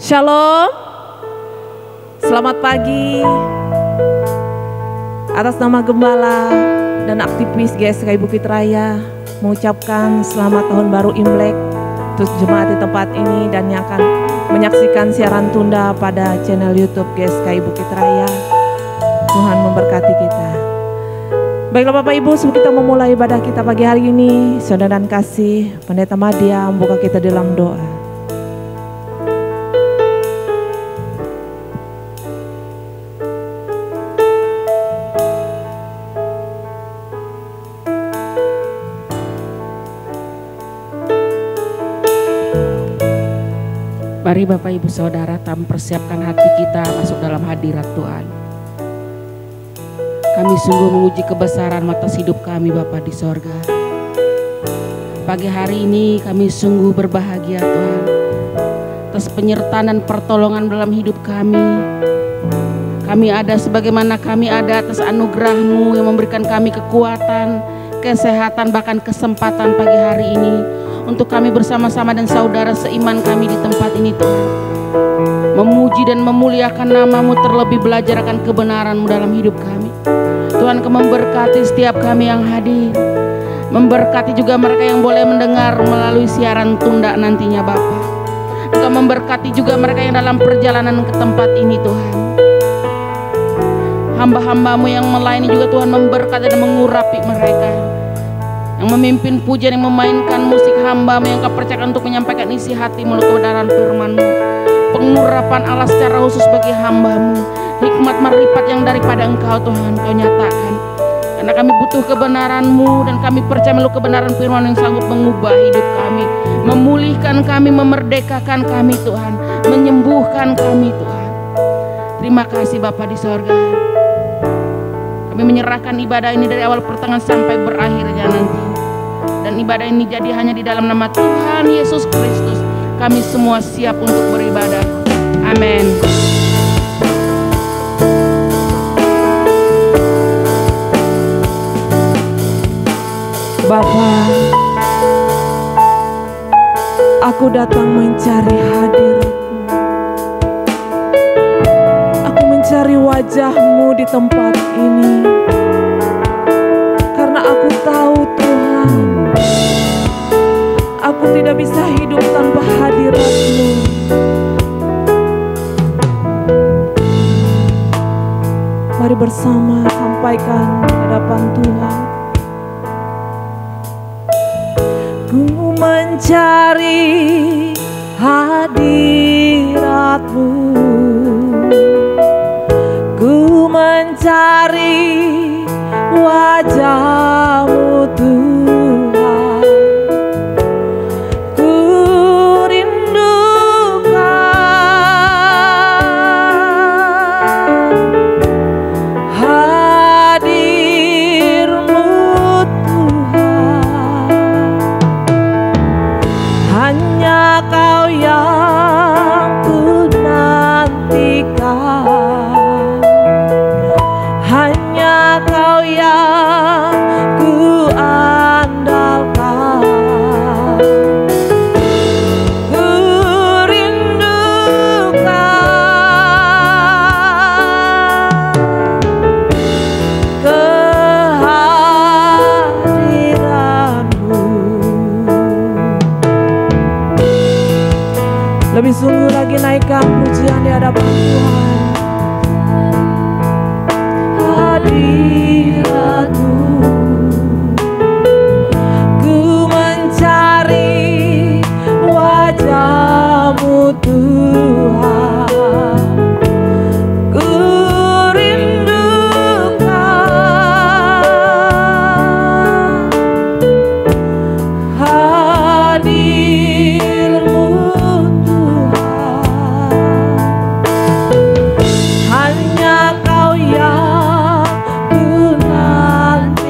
Shalom, selamat pagi. Atas nama Gembala dan aktivis GSKI Bukit Raya mengucapkan selamat tahun baru Imlek untuk jemaat di tempat ini dan yang akan menyaksikan siaran tunda pada channel YouTube GSKI Bukit Raya. Tuhan memberkati kita. Baiklah Bapak Ibu, sebelum kita memulai ibadah kita pagi hari ini, saudara dan kasih, Pendeta Madia membuka kita dalam doa. Mari Bapak Ibu Saudara, mempersiapkan hati kita masuk dalam hadirat Tuhan. Kami sungguh menguji kebesaran atas hidup kami Bapa di sorga. Pagi hari ini kami sungguh berbahagia Tuhan, atas penyertaan dan pertolongan dalam hidup kami. Kami ada sebagaimana kami ada atas anugerah-Mu yang memberikan kami kekuatan, kesehatan, bahkan kesempatan pagi hari ini untuk kami bersama-sama dan saudara seiman kami di tempat ini Tuhan, memuji dan memuliakan nama-Mu, terlebih belajar akan kebenaran-Mu dalam hidup kami. Tuhan, Kau memberkati setiap kami yang hadir, memberkati juga mereka yang boleh mendengar melalui siaran tunda nantinya Bapa. Engkau memberkati juga mereka yang dalam perjalanan ke tempat ini Tuhan. Hamba-hamba-Mu yang melayani juga Tuhan, memberkati dan mengurapi mereka, yang memimpin pujian, yang memainkan musik hamba-Mu yang Kau percayakan untuk menyampaikan isi hati melalui kebenaran firman-Mu. Pengurapan Allah secara khusus bagi hamba-Mu, hikmat meripat yang daripada Engkau Tuhan, Kau nyatakan. Karena kami butuh kebenaran-Mu dan kami percaya melalui kebenaran firman yang sanggup mengubah hidup kami, memulihkan kami, memerdekakan kami Tuhan, menyembuhkan kami Tuhan. Terima kasih Bapa di sorga. Kami menyerahkan ibadah ini dari awal pertengahan sampai berakhirnya nanti. Dan ibadah ini jadi hanya di dalam nama Tuhan Yesus Kristus. Kami semua siap untuk beribadah. Amin. Bapa, aku datang mencari hadirat-Mu. Aku mencari wajah-Mu di tempat ini. Karena aku tahu Tuhan, aku tidak bisa hidup tanpa hadirat-Mu. Mari bersama sampaikan di hadapan Tuhan. Ku mencari hadirat-Mu, ku mencari wajah-Mu Tuhan. Ku rindukan hadir-Mu Tuhan. Hanya Kau yang ku nantikan, hanya Kau yang ku andalkan. Ku rindukan kehadiran-Mu. Lebih sungguh lagi naikkan pujian di hadapan Tuhan. Hadirat-Mu, ku mencari wajah-Mu Tuhan. Ku rindukan hadir-Mu Tuhan. Hanya Kau yang ku nanti.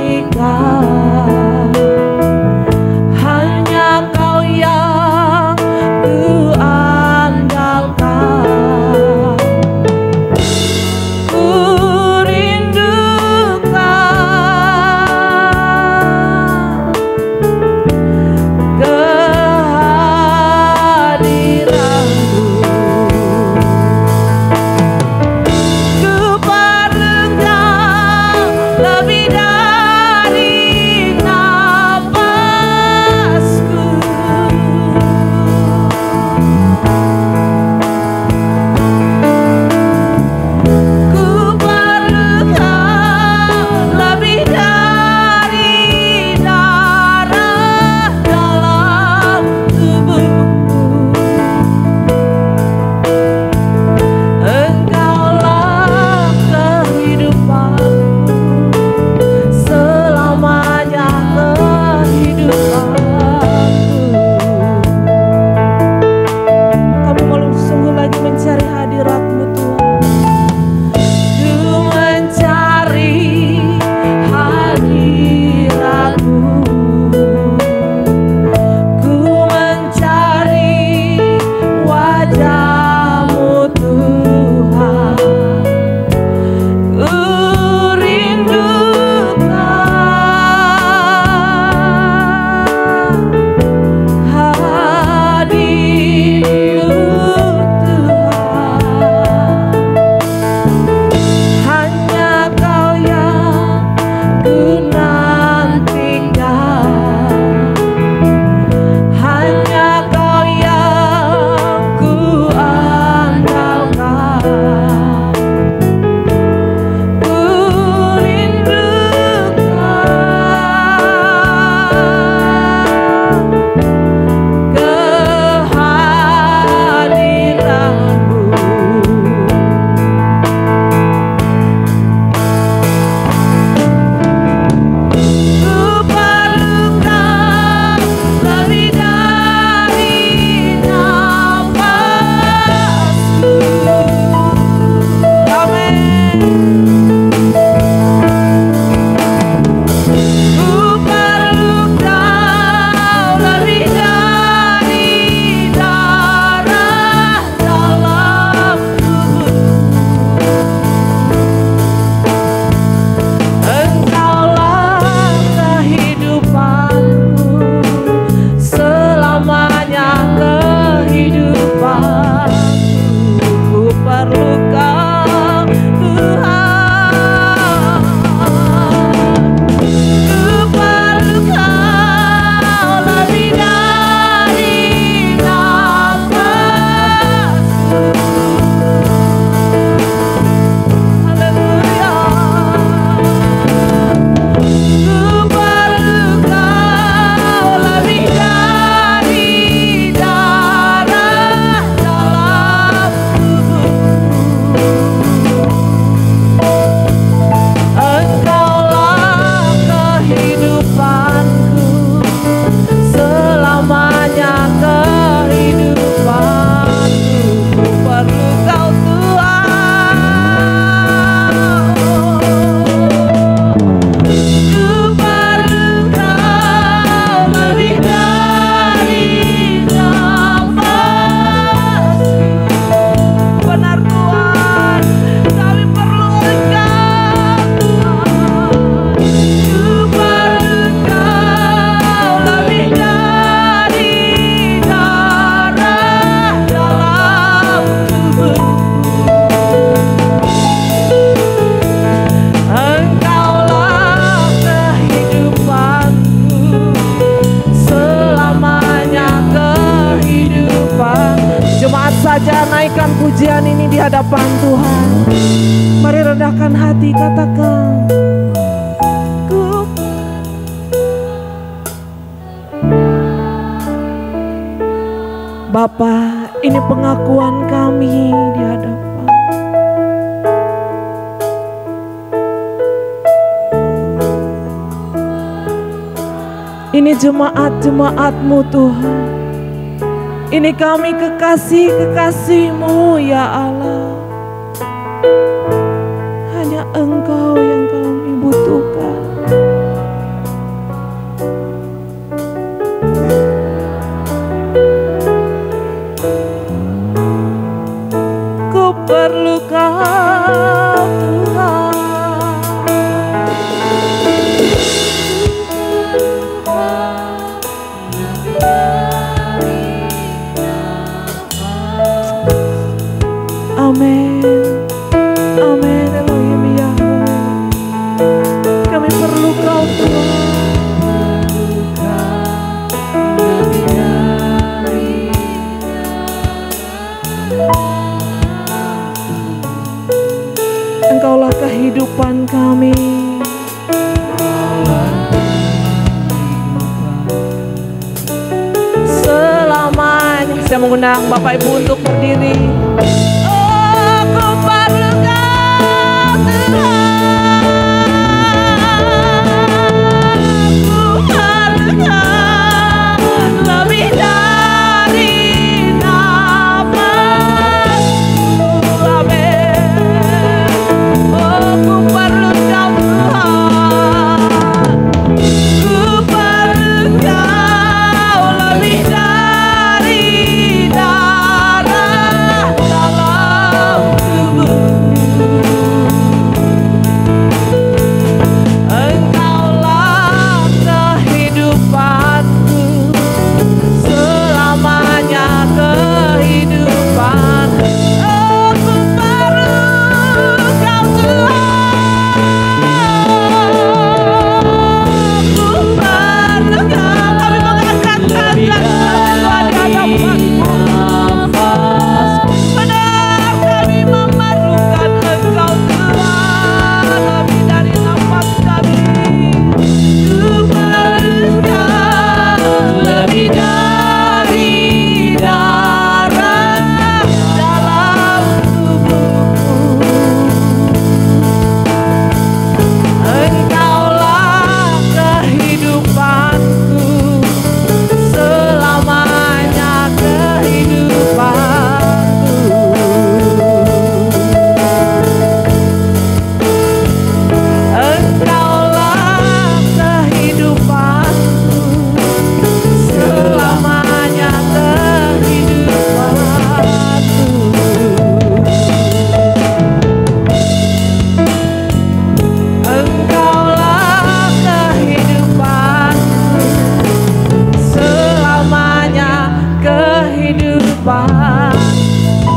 keadaan ini di hadapan Tuhan. Mari rendahkan hati, katakan, Bapa, ini pengakuan kami di hadapan. Ini jemaat-jemaat-Mu Tuhan. Ini kami kekasih-kekasih-Mu ya Allah. Hanya Engkau yang kami butuhkan. Ku perlu Kau Tuhan. Amin, amin, Elohim Yahweh. Kami perlu Kau Tuhan. Engkaulah kehidupan kami. Selamanya. Saya mengundang Bapak Ibu untuk berdiri.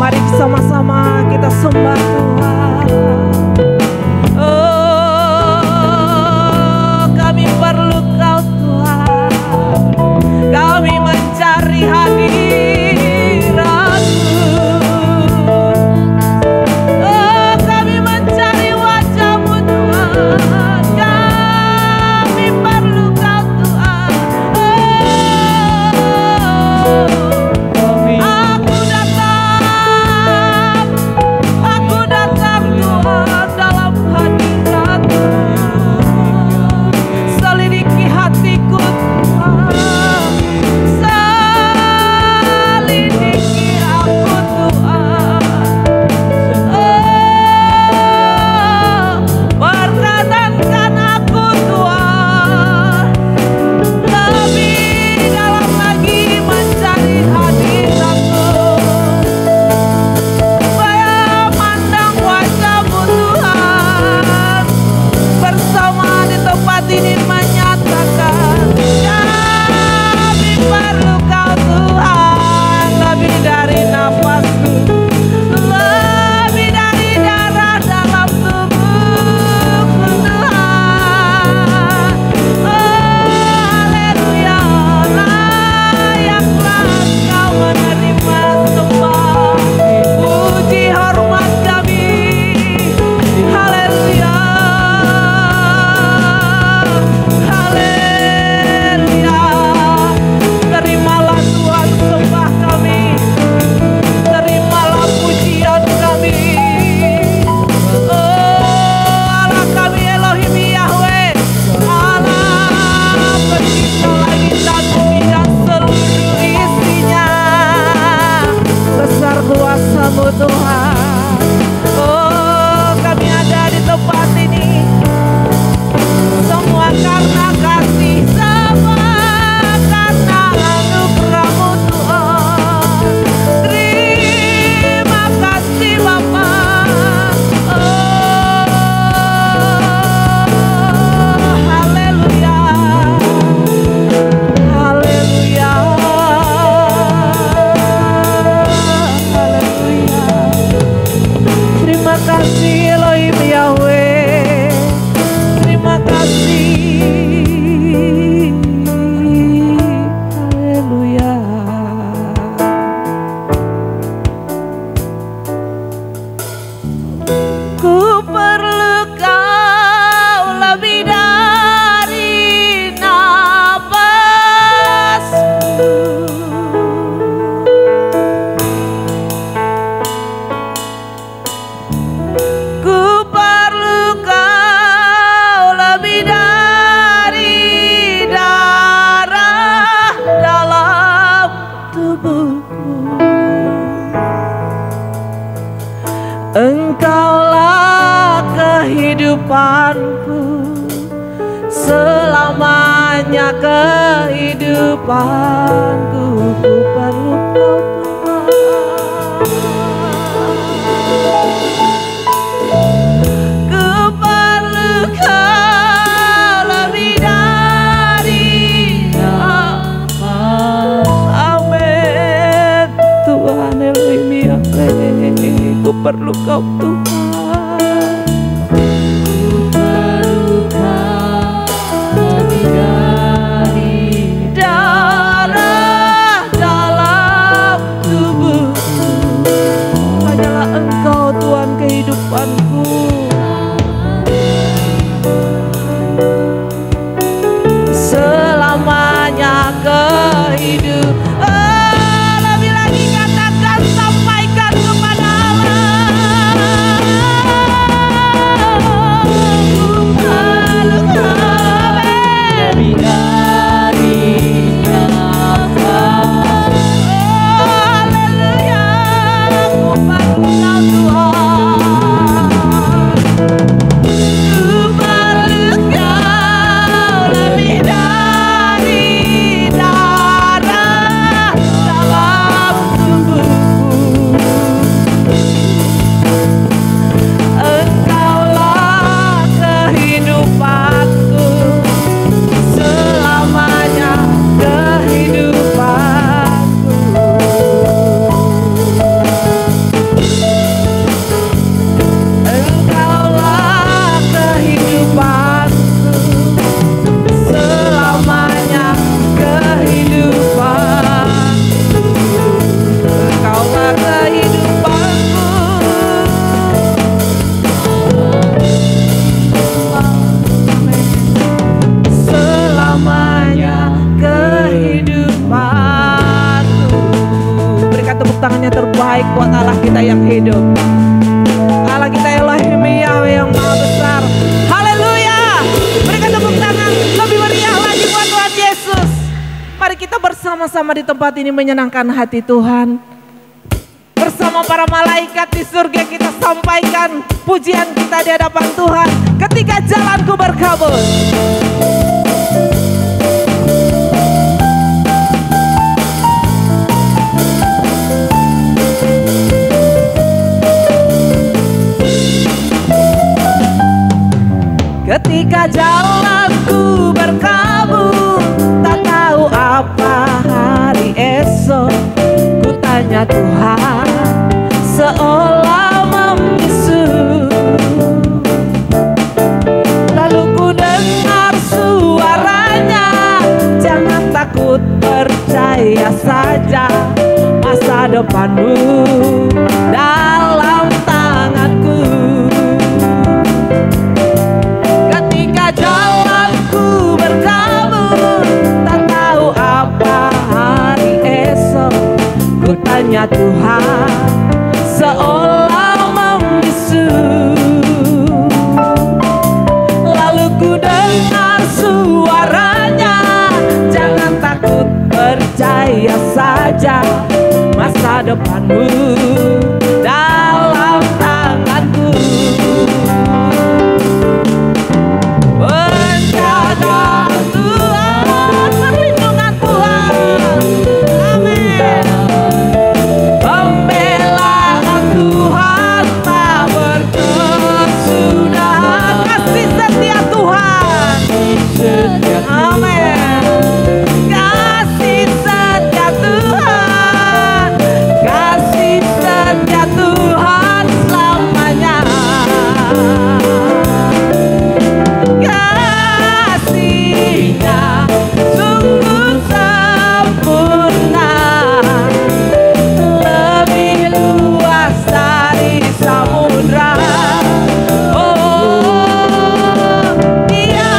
Mari sama-sama kita sembah Tuhan. Oh, kami perlu Kau Tuhan. Kami mencari hadirat-Mu. Oh, kami mencari wajah-Mu Tuhan. Kami perlu Kau Tuhan. Aku datang Tuhan dalam hadirat-Mu. Selidiki hatiku Tuhan. Selidiki aku Tuhan. Oh, perkenankan aku Tuhan. Lebih dalam lagi mencari hadirat-Mu. Supaya pandang wajah-Mu Tuhan. Bersama di tempat ini menyatakan kami perlu Kau Tuhan. Lebih dari nafasku, lebih dari darah dalam tubuhku Tuhan. Oh, haleluya, layaklah Kau menerima sembah, puji kehidupanku, selamanya kehidupanku, ku perlu Kau Tuhan. Ku perlu Kau lebih dari apa. Amin. Tuhan Elohim Yahweh, ku perlu Kau Tuhan. Kehidupanku, selamanya kehidupan. Lebih lagi katakan, sampaikan kepada Allah. Ku perlu Kau lebih dari apa. Haleluya, ku perlu Kau Tuhan. Tangannya terbaik buat Allah kita yang hidup. Allah kita Elohim Yahweh yang maha besar. Haleluya. Berikan tepuk tangan lebih meriah lagi buat Tuhan Yesus. Mari kita bersama-sama di tempat ini menyenangkan hati Tuhan. Bersama para malaikat di surga kita sampaikan pujian kita di hadapan Tuhan. Ketika jalanku berkabut. Ketika jalanku berkabut, tak tahu apa hari esok. Ku tanya Tuhan, seolah membisu. Lalu ku dengar suaranya, jangan takut, percaya saja. Masa depanmu dalam tanganku. Jalanku berkabut, tak tahu apa hari esok. Ku tanya Tuhan, seolah membisu. Lalu ku dengar suaranya, jangan takut, percaya saja. Masa depanmu dalam tanganku. Penjagaan Tuhan, perlindungan Tuhan, amin. Pembelaan Tuhan tak berkesudahan. Kasih setia Tuhan, amin. Kasih setia Tuhan, kasih setia Tuhan selamanya. Kasihnya sungguh sempurna, lebih luas dari samudra. Oh, Dia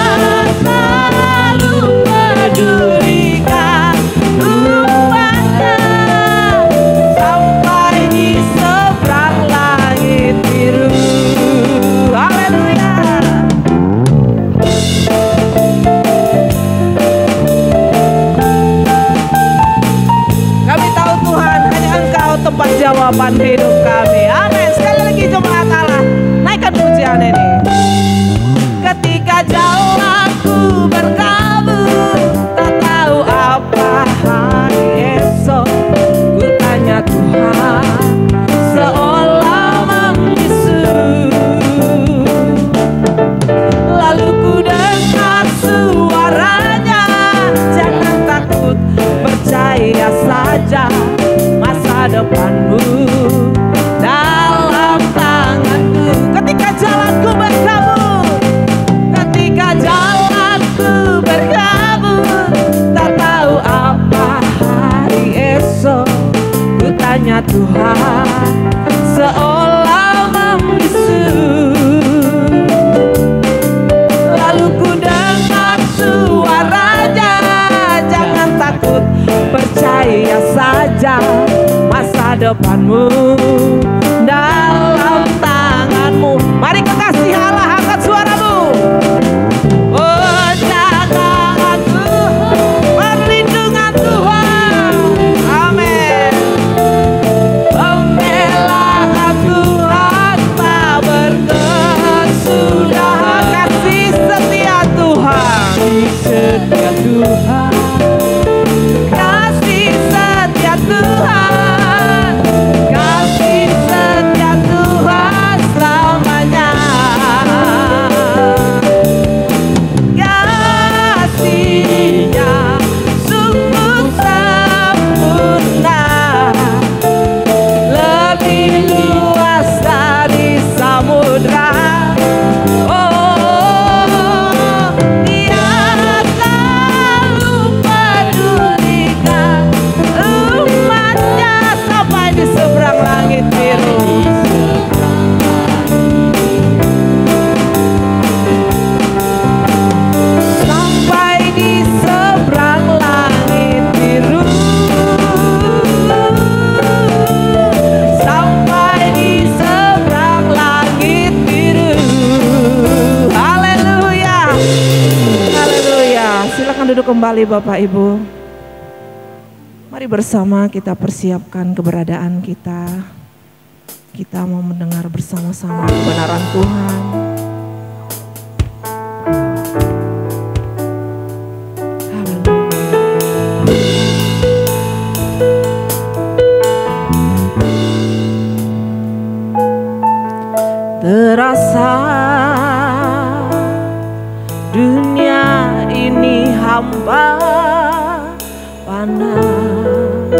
selalu pedulikan umatnya sampai di seberang langit biru. Haleluya. Tempat jawaban hidup kami. Amin. Sekali lagi jemaat Allah, naikkan pujian ini. percaya saja masa depanmu dalam tanganmu. Mari kekasih Allah, angkat suaramu. Oh, jagaan Tuhan, perlindungan Tuhan. Amin. Pembelaan Tuhan tak berkesudahan. Kasih setia Tuhan, setia Tuhan. Kasih setia Tuhan, kasih setia Tuhan selamanya. Kasih-Nya sungguh sempurna, lebih luas dari samudra. Duduk kembali Bapak Ibu. Mari bersama kita persiapkan keberadaan kita. Kita mau mendengar bersama-sama kebenaran Tuhan. Terasa dunia ini hampa panas,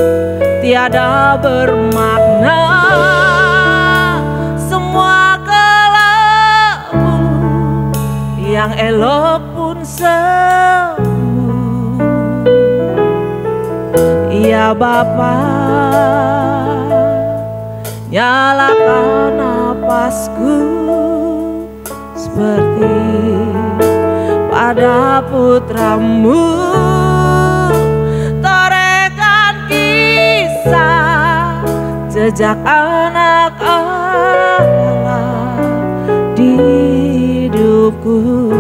tiada bermakna, semua kelabu yang elok pun semu. Ya Bapa, nyalakan napasku seperti pada putramu, torehkan kisah jejak anak Allah di hidupku.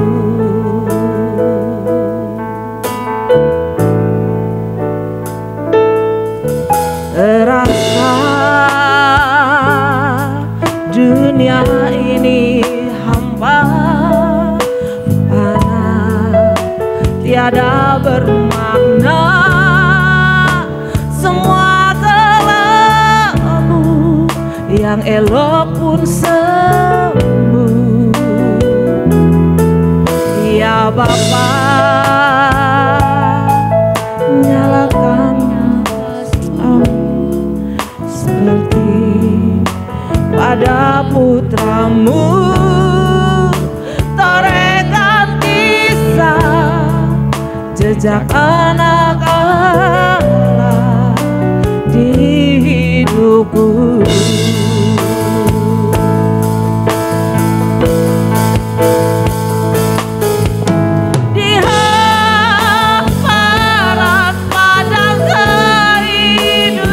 Terasa dunia ini hampa, tiada bermakna, semua kelabu yang elok pun semu. Ya Bapa, nyalakan napasmu seperti pada putramu, torehkan kisah jejak anak Allah di hidupku. Di hamparan padang kehidupan,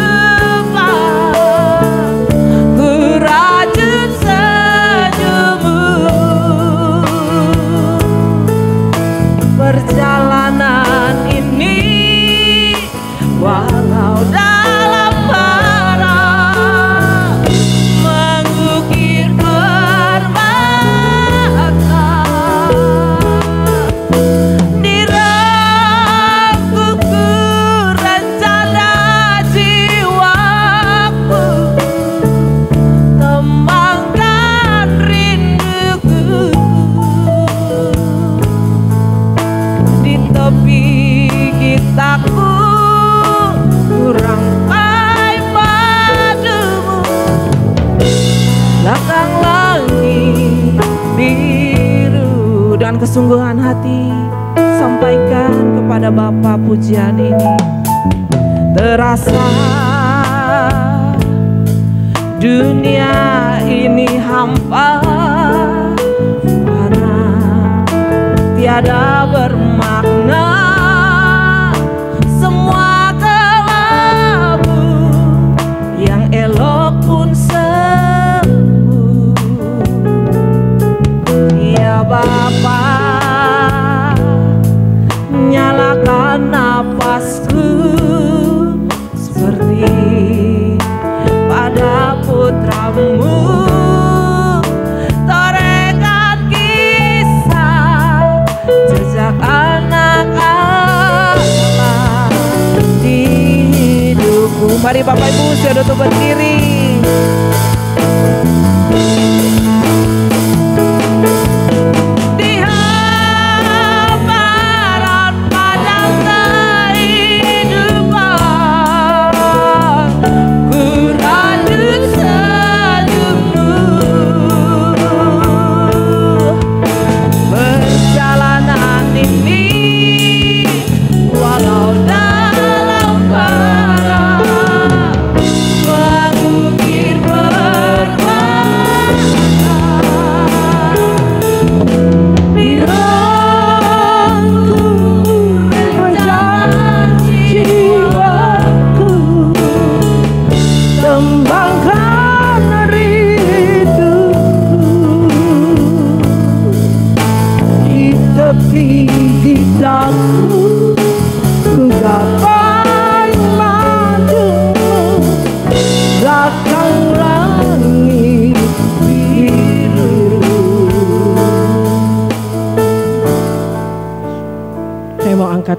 ku rajut senyummu. Perjalanan ini walau dalam bara, mengukir permata, direngkuku rencana jiwaku, tembangkan rinduku. Di tepi gitaku kurangkai padumu, belakang langit biru. Dan kesungguhan hati sampaikan kepada Bapa pujian ini. Terasa dunia ini hampa, tiada bermakna, semua kelabu Mari Bapak Ibu sudah duduk berdiri.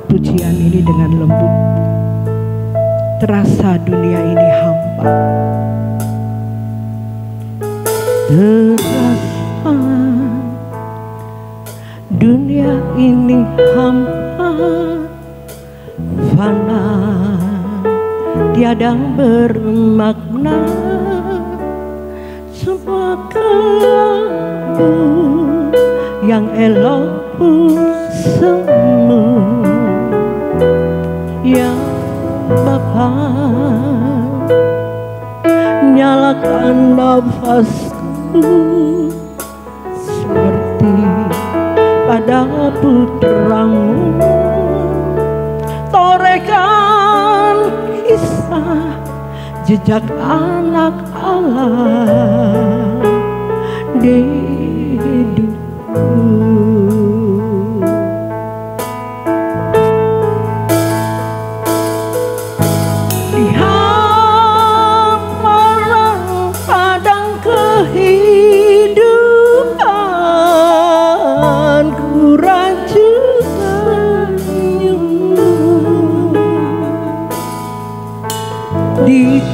Pujian ini dengan lembut. Terasa dunia ini hampa. Terasa dunia ini hampa, fana, tiada bermakna. Semua kelabu yang elok pun semu. Ya Bapa, nyalakan nafasku seperti pada putramu. Torehkan kisah jejak anak Allah di hidupku.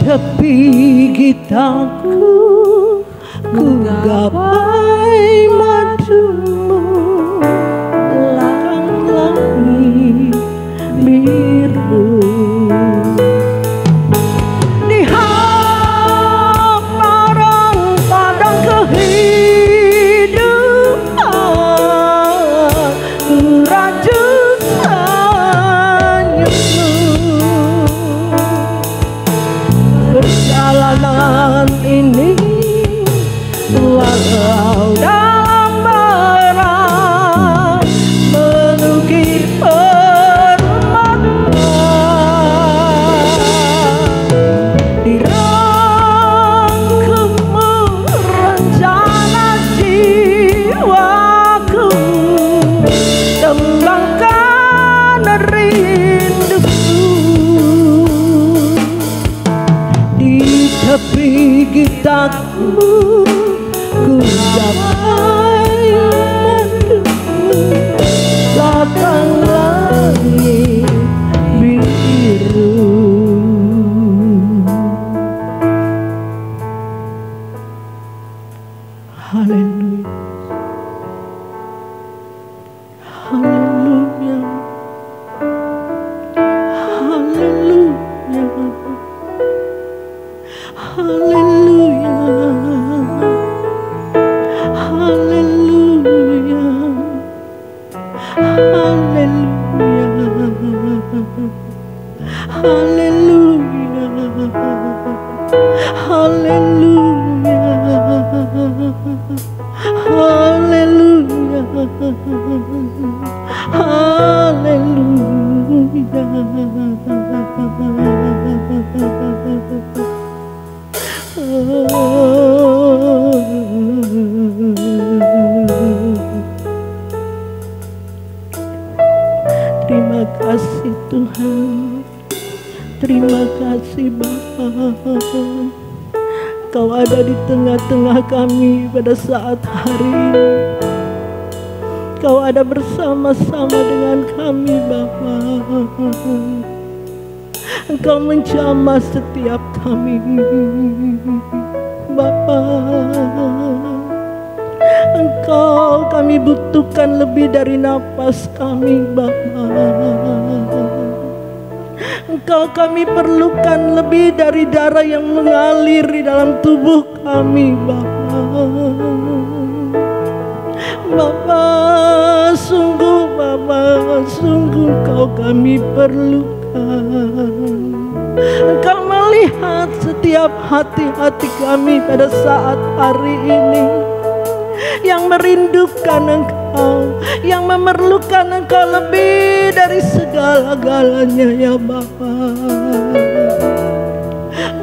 Tepi gitaku ku gapai madumu, belakang langit biru. Di hamparan padang kehidupan ku rajut senyummu. Perjalanan ini walau dalam berat menukir permata di rangkumu rencana jiwaku, kembangkan rinduku. Tepi gitaku ku gapai madumu, belakang langit biru. Haleluya, haleluya, haleluya. Terima kasih Tuhan, terima kasih Bapa. Kau ada di tengah-tengah kami pada saat hari ini. Kau ada bersama-sama dengan kami Bapa. Engkau menjamah setiap kami, Bapa. Engkau kami butuhkan lebih dari napas kami, Bapa. Engkau kami perlukan lebih dari darah yang mengalir di dalam tubuh kami, Bapa. Bapa, sungguh Bapa, sungguh Engkau kami perlukan. Engkau melihat setiap hati-hati kami pada saat hari ini, yang merindukan Engkau, yang memerlukan Engkau lebih dari segala-galanya, ya Bapa.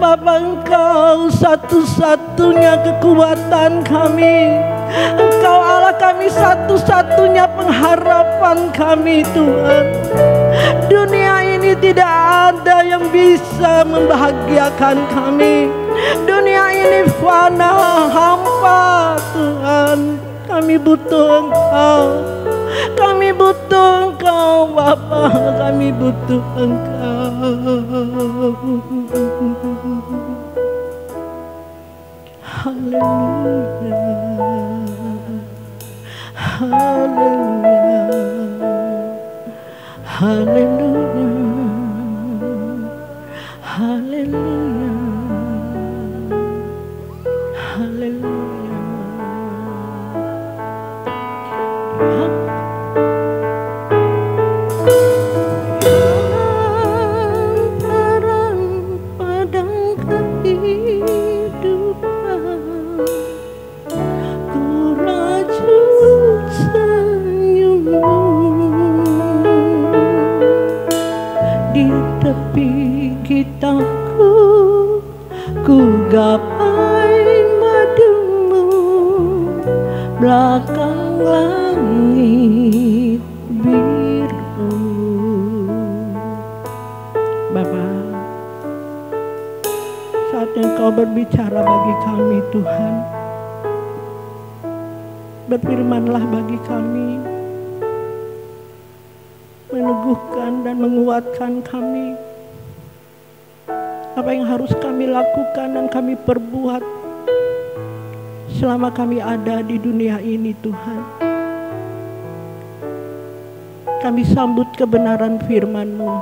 Bapa, Engkau satu-satunya kekuatan kami. Engkau Allah kami, satu-satunya pengharapan kami, Tuhan. Dunia ini tidak ada yang bisa membahagiakan kami. Dunia ini fana, hampa, Tuhan. Kami butuh Engkau. Kami butuh Engkau, Bapa. Kami butuh Engkau. Haleluya. Haleluya. Haleluya. Haleluya. Haleluya. Hamparan padang kehidupan, ku rajut senyummu di tepi kitabku, ku gapai madumu belakang langit biru. Bapa, saatnya Engkau berbicara bagi kami, Tuhan. Berfirmanlah bagi kami, meneguhkan dan menguatkan kami. Apa yang harus kami lakukan dan kami perbuat selama kami ada di dunia ini, Tuhan. Kami sambut kebenaran firman-Mu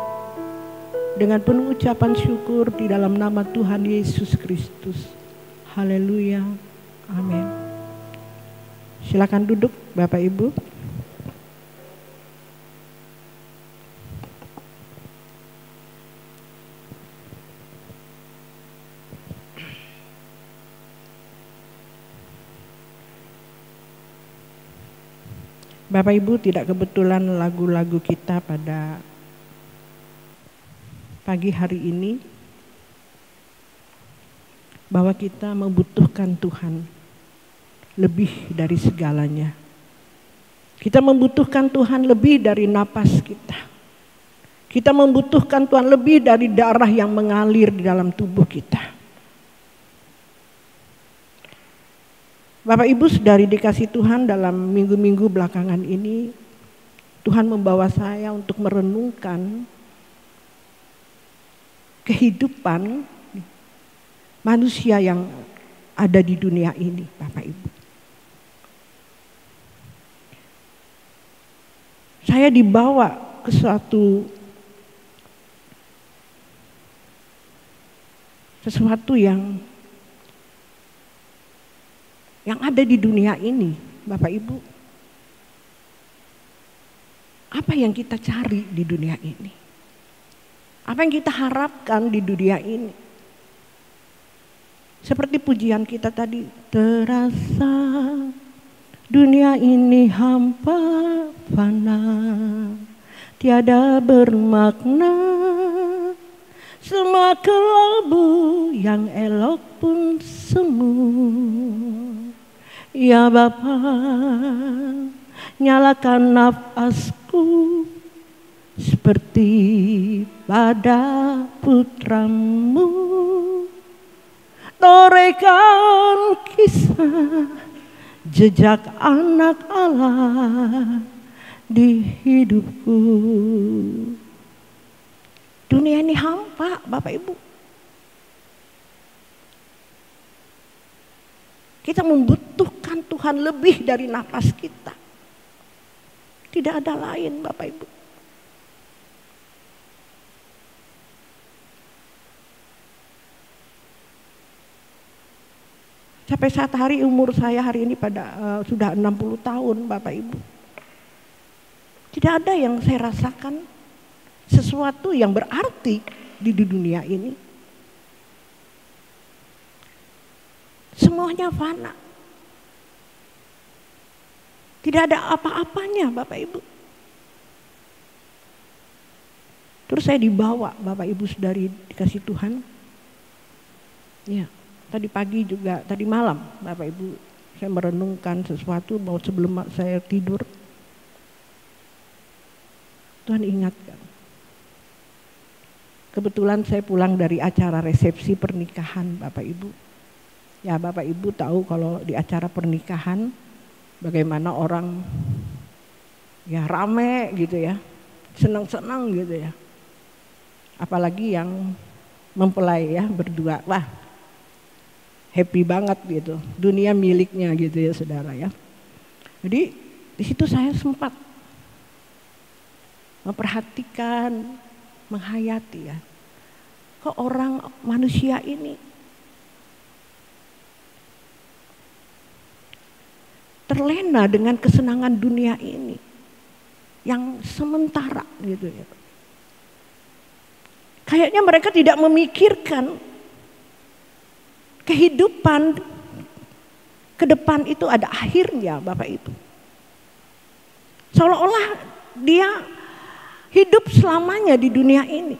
dengan penuh ucapan syukur di dalam nama Tuhan Yesus Kristus. Haleluya. Amin. Silakan duduk, Bapak Ibu. Bapak Ibu, tidak kebetulan lagu-lagu kita pada pagi hari ini bahwa kita membutuhkan Tuhan lebih dari segalanya. Kita membutuhkan Tuhan lebih dari napas kita. Kita membutuhkan Tuhan lebih dari darah yang mengalir di dalam tubuh kita. Bapak Ibu saudari dikasih Tuhan, dalam minggu-minggu belakangan ini Tuhan membawa saya untuk merenungkan kehidupan manusia yang ada di dunia ini, Bapak Ibu. Saya dibawa ke sesuatu yang ada di dunia ini, Bapak Ibu. Apa yang kita cari di dunia ini? Apa yang kita harapkan di dunia ini? Seperti pujian kita tadi, terasa dunia ini hampa fana, tiada bermakna, semua kelabu yang elok pun semu. Ya Bapa, nyalakan nafasku seperti pada putramu, torehkan kisah jejak anak Allah di hidupku. Dunia ini hampa, Bapak Ibu. Kita membutuhkan Tuhan lebih dari napas kita. Tidak ada lain, Bapak Ibu. Sampai saat hari umur saya hari ini sudah 60 tahun, Bapak Ibu. Tidak ada yang saya rasakan sesuatu yang berarti di dunia ini. Semuanya fana. Tidak ada apa-apanya, Bapak Ibu. Terus saya dibawa, Bapak Ibu saudari dikasih Tuhan. Ya, tadi pagi juga, tadi malam Bapak Ibu saya merenungkan sesuatu mau sebelum saya tidur. Tuhan ingatkan. Kebetulan saya pulang dari acara resepsi pernikahan Bapak Ibu. Ya Bapak Ibu tahu kalau di acara pernikahan bagaimana orang ya rame gitu ya, senang-senang gitu ya. Apalagi yang mempelai ya berdua, wah happy banget gitu, dunia miliknya gitu ya saudara ya. Jadi di situ saya sempat memperhatikan, menghayati ya, kok orang manusia ini terlena dengan kesenangan dunia ini yang sementara gitu ya. Kayaknya mereka tidak memikirkan kehidupan ke depan itu ada akhirnya Bapak Ibu. Seolah-olah dia hidup selamanya di dunia ini.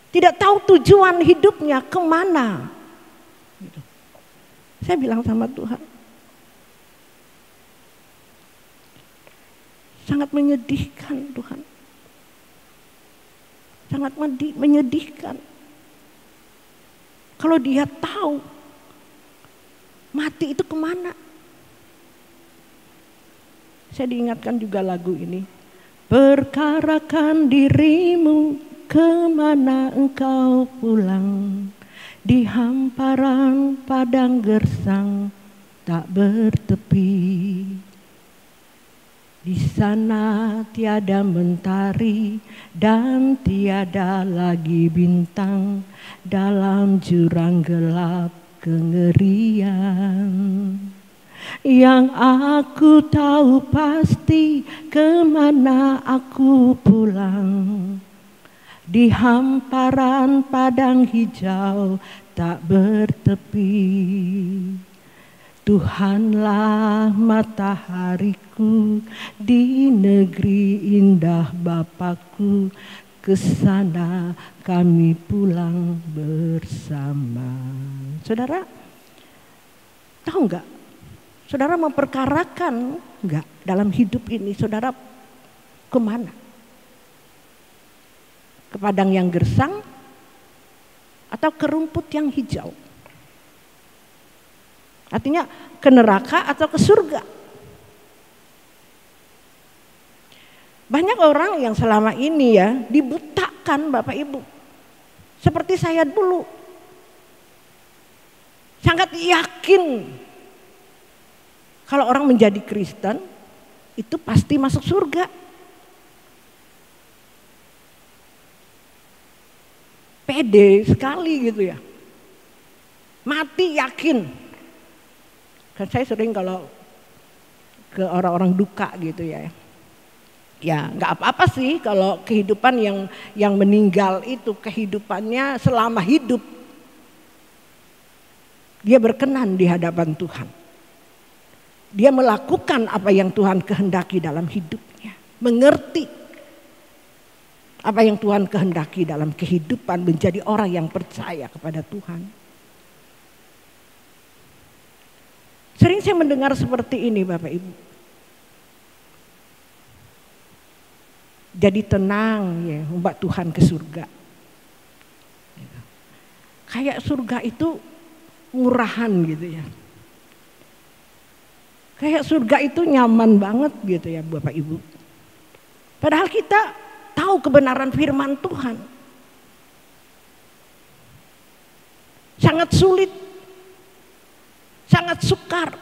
Tidak tahu tujuan hidupnya kemana. Gitu. Saya bilang sama Tuhan, sangat menyedihkan Tuhan. Sangat menyedihkan. Kalau dia tahu mati itu kemana. Saya diingatkan juga lagu ini. Perkarakan dirimu kemana engkau pulang. Di hamparan padang gersang tak bertepi. Di sana tiada mentari dan tiada lagi bintang dalam jurang gelap kengerian. Yang aku tahu pasti kemana aku pulang. Di hamparan padang hijau tak bertepi. Tuhanlah matahariku di negeri indah Bapakku, kesana kami pulang bersama. Saudara, tahu nggak? Saudara memperkarakan nggak dalam hidup ini? Saudara kemana? Ke padang yang gersang atau ke rumput yang hijau? Artinya ke neraka atau ke surga. Banyak orang yang selama ini ya dibutakan Bapak Ibu. Seperti saya dulu. Sangat yakin kalau orang menjadi Kristen itu pasti masuk surga. Pede sekali gitu ya. Mati yakin. Kan saya sering kalau ke orang-orang duka gitu ya. Ya nggak apa-apa sih kalau kehidupan yang meninggal itu kehidupannya selama hidup. Dia berkenan di hadapan Tuhan. Dia melakukan apa yang Tuhan kehendaki dalam hidupnya. Mengerti apa yang Tuhan kehendaki dalam kehidupan, menjadi orang yang percaya kepada Tuhan. Sering saya mendengar seperti ini Bapak Ibu. Jadi tenang ya, membawa Tuhan ke surga. Kayak surga itu murahan gitu ya. Kayak surga itu nyaman banget gitu ya Bapak Ibu. Padahal kita tahu kebenaran firman Tuhan. Sangat sulit, sangat sukar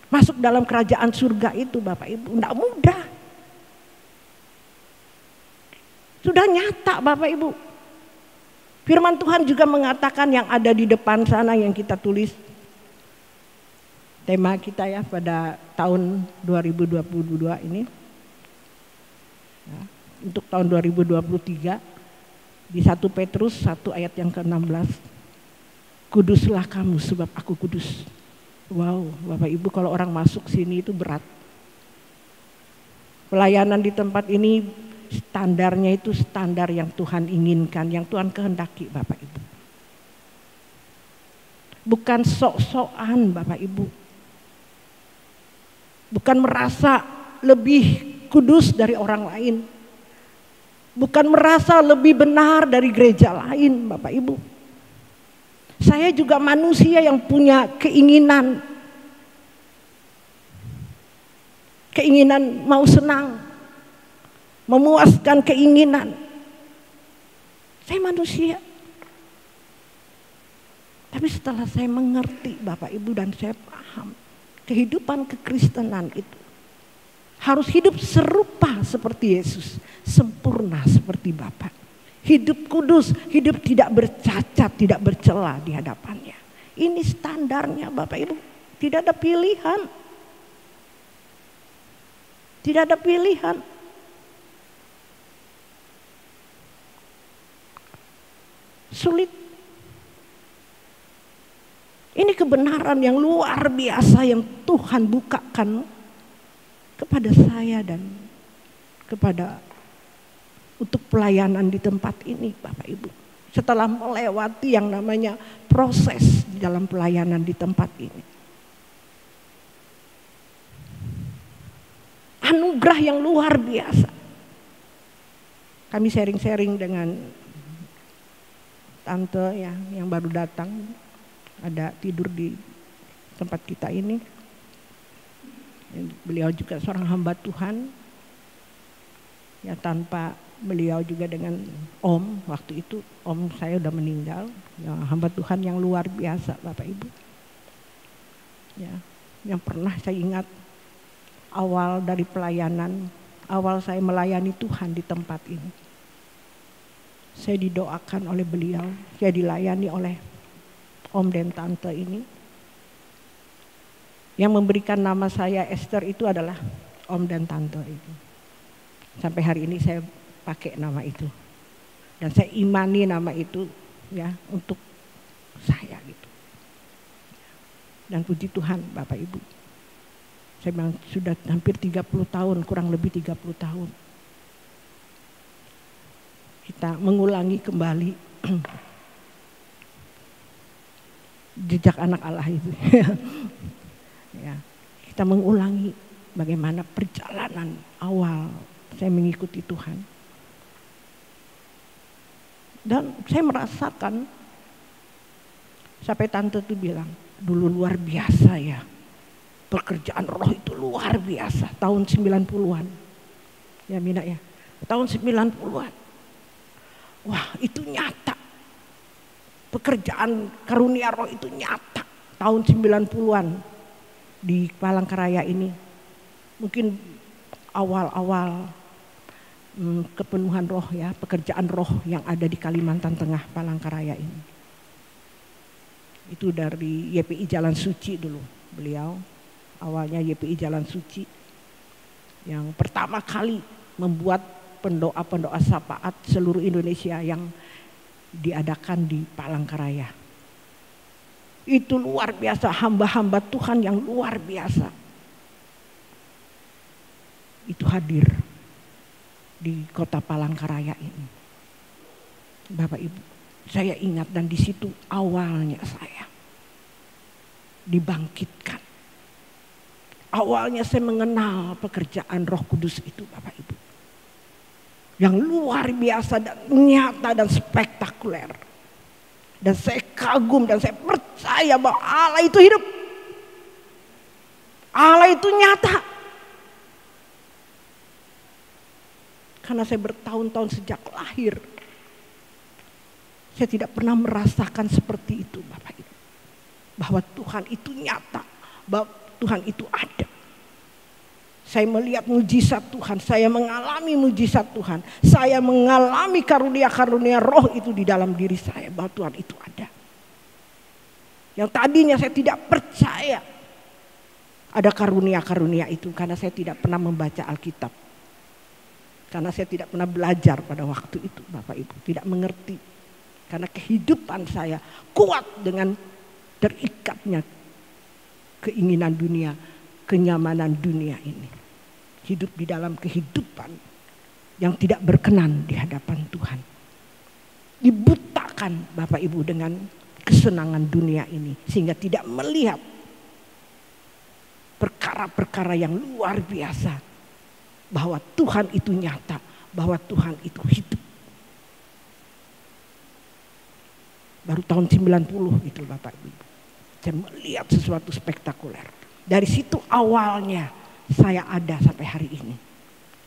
masuk dalam kerajaan surga itu Bapak Ibu. Tidak mudah. Sudah nyata Bapak Ibu. Firman Tuhan juga mengatakan yang ada di depan sana yang kita tulis. Tema kita ya pada tahun 2022 ini. Ya, untuk tahun 2023 di 1 Petrus 1 ayat yang ke-16. Kuduslah kamu sebab aku kudus. Wow, Bapak Ibu kalau orang masuk sini itu berat. Pelayanan di tempat ini standarnya itu standar yang Tuhan inginkan, yang Tuhan kehendaki Bapak Ibu. Bukan sok-sokan Bapak Ibu. Bukan merasa lebih kudus dari orang lain. Bukan merasa lebih benar dari gereja lain Bapak Ibu. Saya juga manusia yang punya keinginan mau senang, memuaskan keinginan. Saya manusia. Tapi setelah saya mengerti Bapak Ibu dan saya paham kehidupan kekristenan itu harus hidup serupa seperti Yesus, sempurna seperti Bapa. Hidup kudus, hidup tidak bercacat, tidak bercela di hadapannya. Ini standarnya Bapak Ibu. Tidak ada pilihan. Tidak ada pilihan. Sulit. Ini kebenaran yang luar biasa yang Tuhan bukakan kepada saya dan kepada untuk pelayanan di tempat ini Bapak Ibu. Setelah melewati yang namanya proses di dalam pelayanan di tempat ini. Anugerah yang luar biasa. Kami sharing-sharing dengan tante ya, yang baru datang. Ada tidur di tempat kita ini. Beliau juga seorang hamba Tuhan. Ya tanpa beliau juga dengan Om waktu itu, Om saya udah meninggal, ya, hamba Tuhan yang luar biasa Bapak Ibu. Ya, yang pernah saya ingat awal dari pelayanan, awal saya melayani Tuhan di tempat ini. Saya didoakan oleh beliau, saya dilayani oleh Om dan Tante ini. Yang memberikan nama saya Esther itu adalah Om dan Tante itu. Sampai hari ini saya pakai nama itu dan saya imani nama itu ya untuk saya gitu. Dan puji Tuhan Bapak Ibu, saya bilang sudah hampir 30 tahun, kurang lebih 30 tahun kita mengulangi kembali jejak anak Allah itu. Ya, kita mengulangi bagaimana perjalanan awal saya mengikuti Tuhan. Dan saya merasakan sampai tante tuh bilang, dulu luar biasa ya. Pekerjaan roh itu luar biasa tahun 90-an. Ya Mina ya, tahun 90-an. Wah itu nyata. Pekerjaan karunia roh itu nyata tahun 90-an di Palangkaraya ini. Mungkin awal-awal kepenuhan roh ya, pekerjaan roh yang ada di Kalimantan Tengah Palangkaraya ini. Itu dari YPI Jalan Suci dulu beliau, awalnya YPI Jalan Suci yang pertama kali membuat pendoa-pendoa syafaat seluruh Indonesia yang diadakan di Palangkaraya. Itu luar biasa, hamba-hamba Tuhan yang luar biasa. Itu hadir di kota Palangkaraya ini. Bapak Ibu, saya ingat dan di situ awalnya saya dibangkitkan. Awalnya saya mengenal pekerjaan Roh Kudus itu Bapak Ibu. Yang luar biasa dan nyata dan spektakuler. Dan saya kagum dan saya percaya bahwa Allah itu hidup. Allah itu nyata. Karena saya bertahun-tahun sejak lahir, saya tidak pernah merasakan seperti itu Bapak Ibu. Bahwa Tuhan itu nyata, bahwa Tuhan itu ada. Saya melihat mujizat Tuhan, saya mengalami mujizat Tuhan. Saya mengalami karunia-karunia roh itu di dalam diri saya, bahwa Tuhan itu ada. Yang tadinya saya tidak percaya ada karunia-karunia itu, karena saya tidak pernah membaca Alkitab. Karena saya tidak pernah belajar pada waktu itu Bapak Ibu, tidak mengerti. Karena kehidupan saya kuat dengan terikatnya keinginan dunia, kenyamanan dunia ini. Hidup di dalam kehidupan yang tidak berkenan di hadapan Tuhan. Dibutakan Bapak Ibu dengan kesenangan dunia ini, sehingga tidak melihat perkara-perkara yang luar biasa. Bahwa Tuhan itu nyata, bahwa Tuhan itu hidup. Baru tahun 90 itu Bapak Ibu, saya melihat sesuatu spektakuler. Dari situ awalnya saya ada sampai hari ini.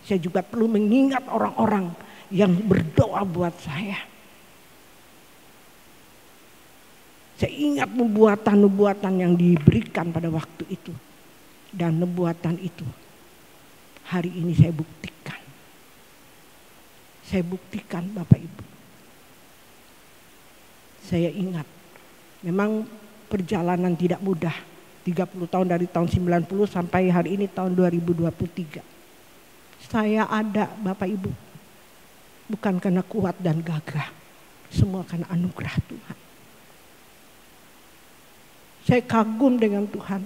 Saya juga perlu mengingat orang-orang yang berdoa buat saya. Saya ingat nubuatan-nubuatan yang diberikan pada waktu itu. Dan nubuatan itu hari ini saya buktikan. Saya buktikan Bapak Ibu. Saya ingat, memang perjalanan tidak mudah. 30 tahun dari tahun 90 sampai hari ini tahun 2023. Saya ada Bapak Ibu. Bukan karena kuat dan gagah. Semua karena anugerah Tuhan. Saya kagum dengan Tuhan.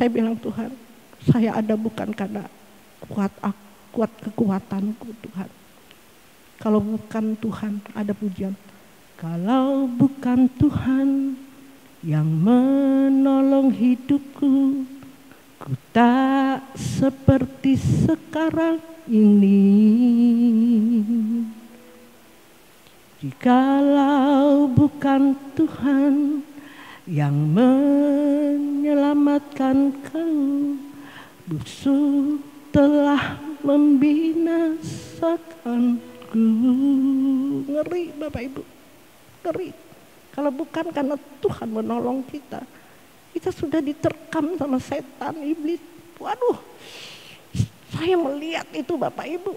Saya bilang, Tuhan, saya ada bukan karena kuat kekuatanku Tuhan. Kalau bukan Tuhan, ada pujian. Kalau bukan Tuhan yang menolong hidupku, ku tak seperti sekarang ini. Jikalau bukan Tuhan yang menyelamatkan kau, musuh telah membinasakanku. Ngeri Bapak Ibu, ngeri. Kalau bukan karena Tuhan menolong kita, kita sudah diterkam sama setan, iblis. Waduh, saya melihat itu Bapak Ibu.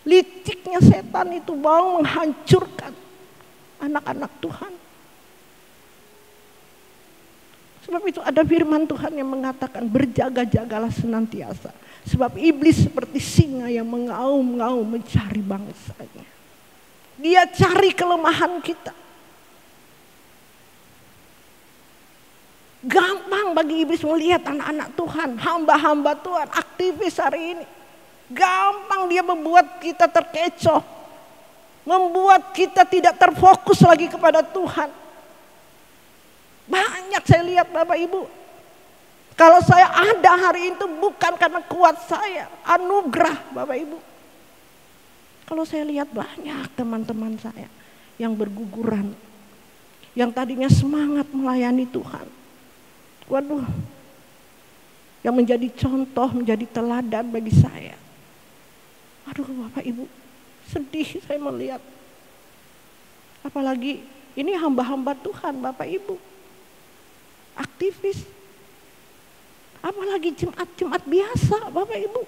Liciknya setan itu mau menghancurkan anak-anak Tuhan. Sebab itu ada firman Tuhan yang mengatakan, berjaga-jagalah senantiasa. Sebab iblis seperti singa yang mengaum-ngaum mencari bangsanya. Dia cari kelemahan kita. Gampang bagi iblis melihat anak-anak Tuhan, hamba-hamba Tuhan, aktivis hari ini. Gampang dia membuat kita terkecoh. Membuat kita tidak terfokus lagi kepada Tuhan. Banyak saya lihat Bapak Ibu. Kalau saya ada hari itu bukan karena kuat saya, anugerah Bapak Ibu. Kalau saya lihat banyak teman-teman saya yang berguguran, yang tadinya semangat melayani Tuhan. Waduh, yang menjadi contoh, menjadi teladan bagi saya. Aduh Bapak Ibu, sedih saya melihat. Apalagi ini hamba-hamba Tuhan Bapak Ibu, aktivis. Apalagi jemaat-jemaat biasa Bapak Ibu.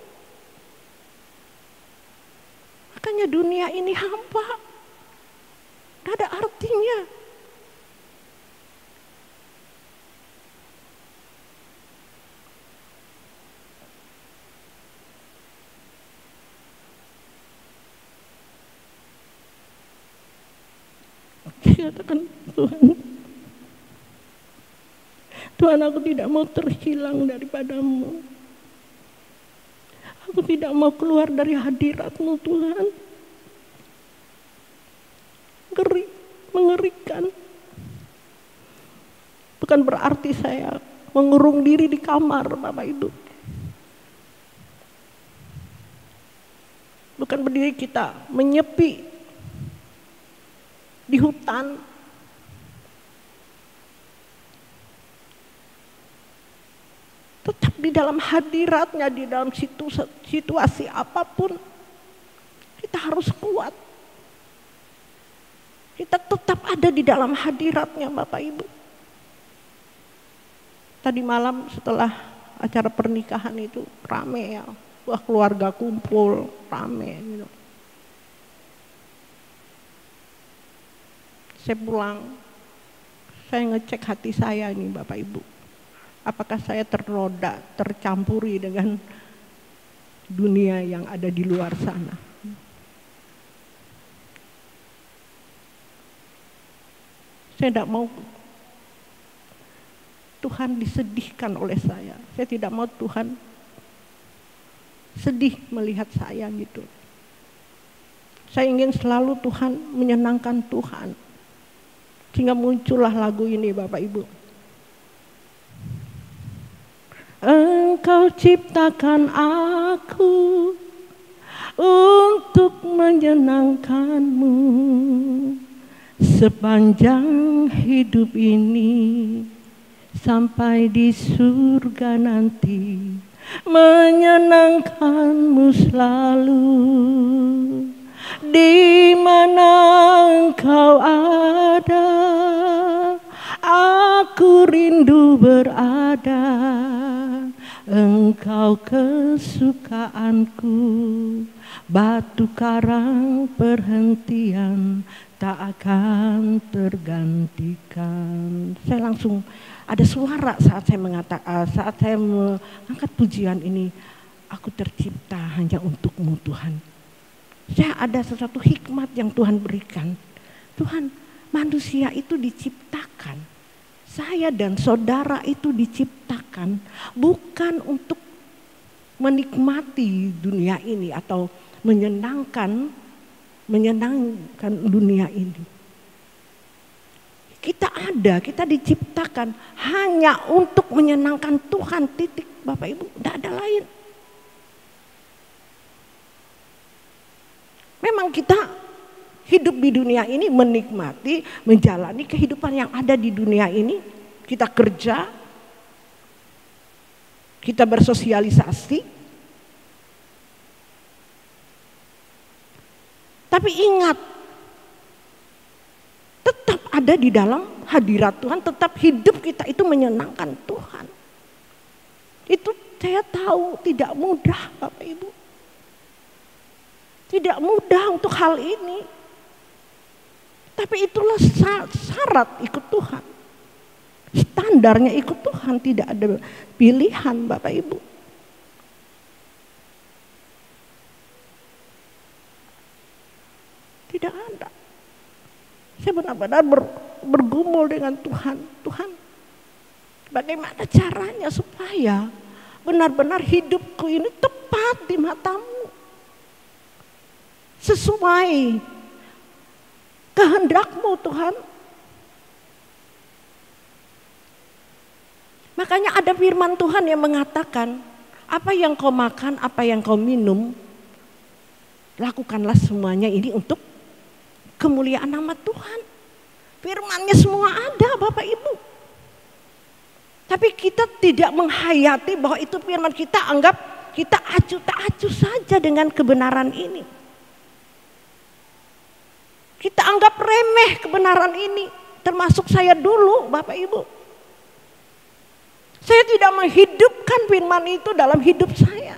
Makanya dunia ini hampa, gak ada artinya. Saya katakan, Tuhan, aku tidak mau terhilang daripadamu. Aku tidak mau keluar dari hadirat-Mu Tuhan. Ngeri, mengerikan. Bukan berarti saya mengurung diri di kamar Bapak Ibu. Bukan berdiri kita menyepi di hutan. Tetap di dalam hadiratnya, di dalam situasi apapun. Kita harus kuat. Kita tetap ada di dalam hadiratnya Bapak Ibu. Tadi malam setelah acara pernikahan itu rame ya. Wah, keluarga kumpul, rame gitu. Saya pulang, saya ngecek hati saya ini Bapak Ibu. Apakah saya ternoda, tercampuri dengan dunia yang ada di luar sana. Saya tidak mau Tuhan disedihkan oleh saya. Saya tidak mau Tuhan sedih melihat saya gitu. Saya ingin selalu Tuhan menyenangkan Tuhan. Sehingga muncullah lagu ini Bapak Ibu. Engkau ciptakan aku untuk menyenangkanmu sepanjang hidup ini sampai di surga nanti, menyenangkanmu selalu. Di mana engkau ada, aku rindu berada. Engkau kesukaanku, batu karang perhentian tak akan tergantikan. Saya langsung ada suara saat saya saat saya mengangkat pujian ini, aku tercipta hanya untukmu Tuhan. Saya ada sesuatu hikmat yang Tuhan berikan. Tuhan, manusia itu diciptakan, saya dan saudara itu diciptakan bukan untuk menikmati dunia ini atau menyenangkan dunia ini. Kita diciptakan hanya untuk menyenangkan Tuhan, titik Bapak Ibu, tidak ada lain. Memang kita hidup di dunia ini menikmati, menjalani kehidupan yang ada di dunia ini. Kita kerja, kita bersosialisasi. Tapi ingat, tetap ada di dalam hadirat Tuhan, tetap hidup kita itu menyenangkan Tuhan. Itu saya tahu tidak mudah Bapak Ibu. Tidak mudah untuk hal ini. Tapi itulah syarat ikut Tuhan. Standarnya ikut Tuhan, tidak ada pilihan Bapak Ibu. Tidak ada. Saya benar-benar bergumul dengan Tuhan. Tuhan, bagaimana caranya supaya benar-benar hidupku ini tepat di matamu, sesuai kehendak-Mu Tuhan. Makanya ada firman Tuhan yang mengatakan, apa yang kau makan, apa yang kau minum, lakukanlah semuanya ini untuk kemuliaan nama Tuhan. Firman-Nya semua ada Bapak Ibu. Tapi kita tidak menghayati bahwa itu firman, kita anggap kita acuh tak acuh saja dengan kebenaran ini. Kita anggap remeh kebenaran ini, termasuk saya dulu Bapak Ibu. Saya tidak menghidupkan firman itu dalam hidup saya.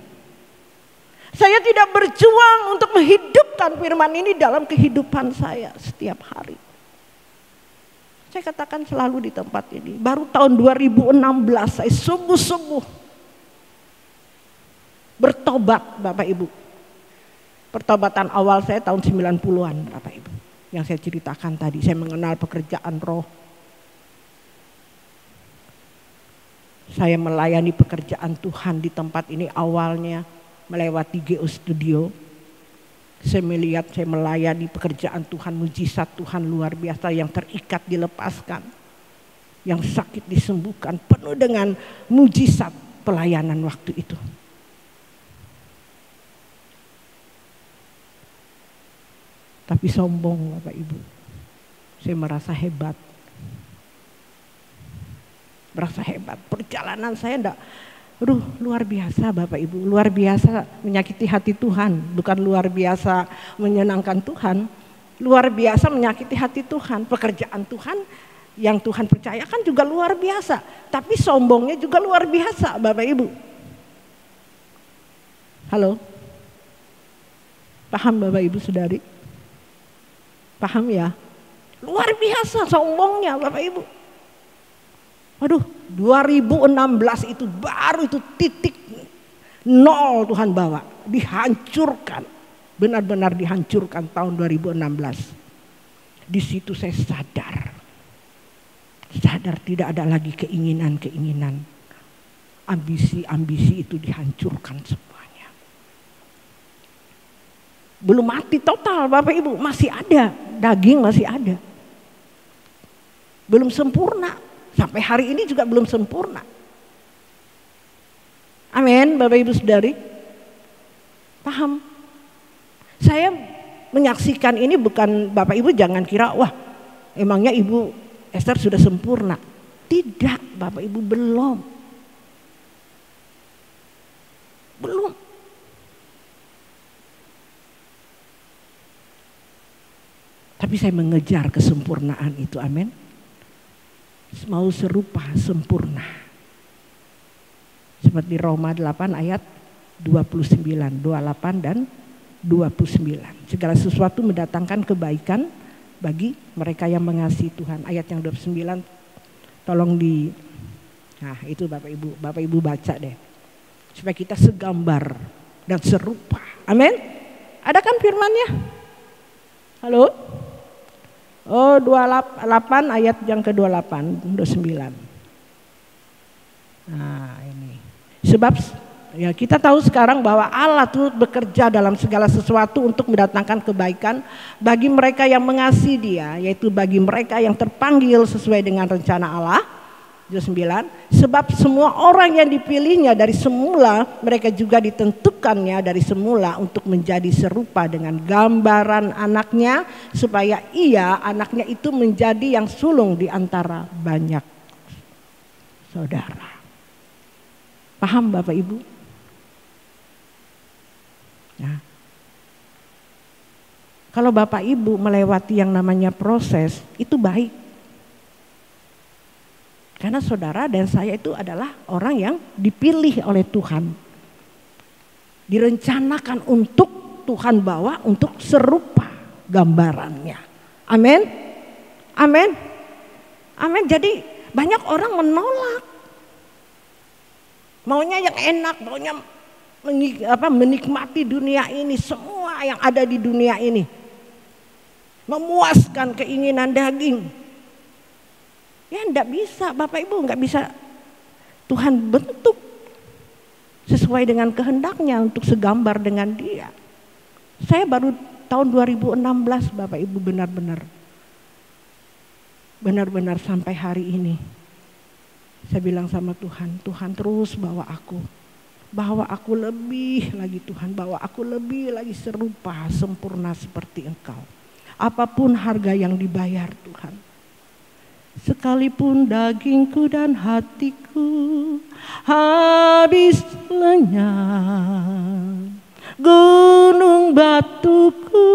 Saya tidak berjuang untuk menghidupkan firman ini dalam kehidupan saya setiap hari. Saya katakan selalu di tempat ini, baru tahun 2016 saya sungguh-sungguh bertobat Bapak Ibu. Pertobatan awal saya tahun 90-an Bapak Ibu. Yang saya ceritakan tadi, saya mengenal pekerjaan roh. Saya melayani pekerjaan Tuhan di tempat ini awalnya melewati GO Studio. Saya melihat saya melayani pekerjaan Tuhan, mujizat Tuhan luar biasa, yang terikat dilepaskan, yang sakit disembuhkan, penuh dengan mujizat pelayanan waktu itu. Tapi sombong Bapak Ibu, saya merasa hebat. Perjalanan saya Luar biasa Bapak Ibu, luar biasa menyakiti hati Tuhan, bukan luar biasa menyenangkan Tuhan, luar biasa menyakiti hati Tuhan. Pekerjaan Tuhan yang Tuhan percayakan juga luar biasa, tapi sombongnya juga luar biasa Bapak Ibu. Halo? Paham Bapak Ibu Saudari? Paham ya? Luar biasa sombongnya Bapak Ibu. Waduh, 2016 itu baru itu titik nol Tuhan bawa, dihancurkan, benar-benar dihancurkan tahun 2016. Di situ saya sadar tidak ada lagi keinginan-keinginan, ambisi-ambisi itu dihancurkan semuanya. Belum mati total Bapak Ibu, masih ada, daging masih ada. Belum sempurna. Sampai hari ini juga belum sempurna. Amin, Bapak Ibu Saudari. Paham? Saya menyaksikan ini bukan Bapak Ibu jangan kira, wah emangnya Ibu Esther sudah sempurna. Tidak, Bapak Ibu belum. Belum. Tapi saya mengejar kesempurnaan itu, amin. Mau serupa sempurna. Seperti Roma 8 ayat 29, 28 dan 29. Segala sesuatu mendatangkan kebaikan bagi mereka yang mengasihi Tuhan. Ayat yang 29 tolong nah itu Bapak Ibu baca deh. Supaya kita segambar dan serupa. Amin. Ada kan firman-Nya? Halo? Oh 28 ayat yang ke-28, 29. Nah ini. Sebab ya kita tahu sekarang bahwa Allah turut bekerja dalam segala sesuatu untuk mendatangkan kebaikan bagi mereka yang mengasihi Dia, yaitu bagi mereka yang terpanggil sesuai dengan rencana Allah. 29. Sebab semua orang yang dipilihnya dari semula, mereka juga ditentukannya dari semula untuk menjadi serupa dengan gambaran anaknya, supaya anaknya itu menjadi yang sulung di antara banyak saudara. Paham Bapak Ibu? Nah, kalau Bapak Ibu melewati yang namanya proses, itu baik. Karena saudara dan saya itu adalah orang yang dipilih oleh Tuhan. Direncanakan untuk Tuhan bawa untuk serupa gambarannya. Amin. Amin. Amin. Jadi banyak orang menolak. Maunya yang enak, maunya menikmati dunia ini, semua yang ada di dunia ini. Memuaskan keinginan daging. Ya enggak bisa Bapak Ibu, enggak bisa. Tuhan bentuk sesuai dengan kehendaknya untuk segambar dengan Dia. Saya baru tahun 2016 Bapak Ibu benar-benar sampai hari ini. Saya bilang sama Tuhan, Tuhan terus bawa aku lebih lagi Tuhan, bawa aku lebih lagi serupa, sempurna seperti Engkau. Apapun harga yang dibayar Tuhan. Sekalipun dagingku dan hatiku habis lenyap, gunung batuku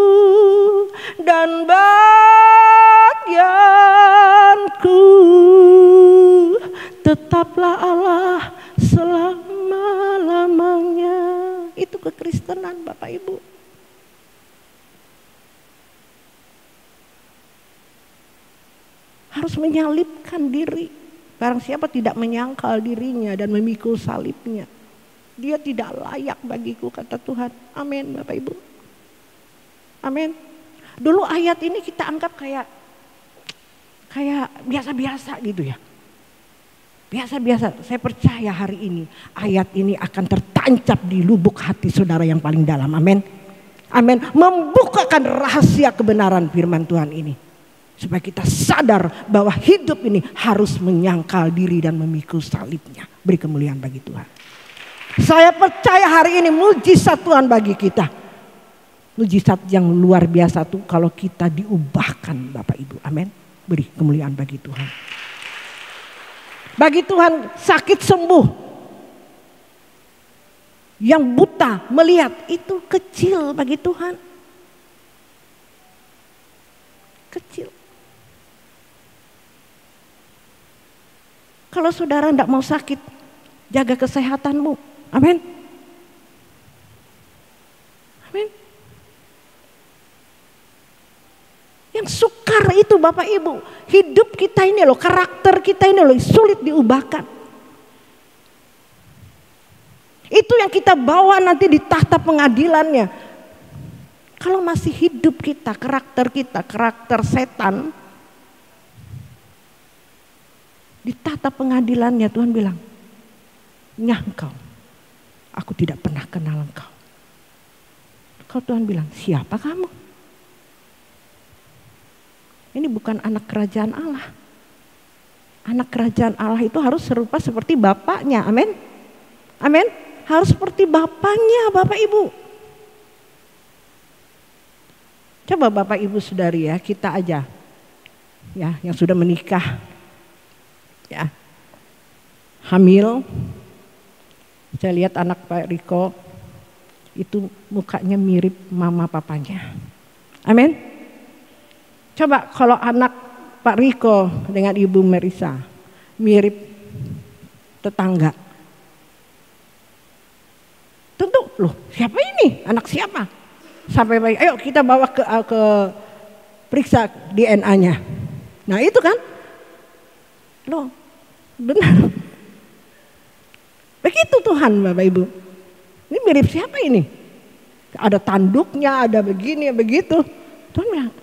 dan bagianku, tetaplah Allah selama-lamanya. Itu kekristenan Bapak Ibu. Harus menyalibkan diri. Barang siapa tidak menyangkal dirinya dan memikul salibnya, dia tidak layak bagiku, kata Tuhan. Amin Bapak Ibu. Amin. Dulu ayat ini kita anggap kayak biasa-biasa gitu ya. Biasa-biasa. Saya percaya hari ini ayat ini akan tertancap di lubuk hati saudara yang paling dalam. Amin. Amin. Membukakan rahasia kebenaran firman Tuhan ini. Supaya kita sadar bahwa hidup ini harus menyangkal diri dan memikul salibnya. Beri kemuliaan bagi Tuhan. Saya percaya hari ini mujizat Tuhan bagi kita. Mujizat yang luar biasa tuh kalau kita diubahkan Bapak Ibu. Amin. Beri kemuliaan bagi Tuhan. Bagi Tuhan sakit sembuh. yang buta melihat, itu kecil bagi Tuhan. Kecil. Kalau saudara tidak mau sakit, jaga kesehatanmu. Amin. Amin. Yang sukar itu Bapak Ibu, hidup kita ini loh, karakter kita ini loh sulit diubahkan. Itu yang kita bawa nanti di tahta pengadilannya. Kalau masih hidup kita, karakter setan, di tahta pengadilannya Tuhan bilang, "Nyah engkau, aku tidak pernah kenal engkau." Kalau Tuhan bilang, "Siapa kamu?" Ini bukan anak kerajaan Allah. Anak kerajaan Allah itu harus serupa seperti bapaknya. Amin. Amin. Harus seperti bapaknya, Bapak Ibu. Coba Bapak Ibu Saudari ya, kita aja ya yang sudah menikah ya, hamil. Saya lihat anak Pak Riko itu mukanya mirip mama papanya. Amin. Coba kalau anak Pak Riko dengan Ibu Merisa mirip tetangga. Tentu loh, siapa ini? Anak siapa? Sampai baik, ayo kita bawa ke periksa DNA-nya. Nah itu kan, loh benar. Begitu Tuhan Bapak Ibu. Ini mirip siapa ini? Ada tanduknya, ada begini, begitu. Tuhan bilang,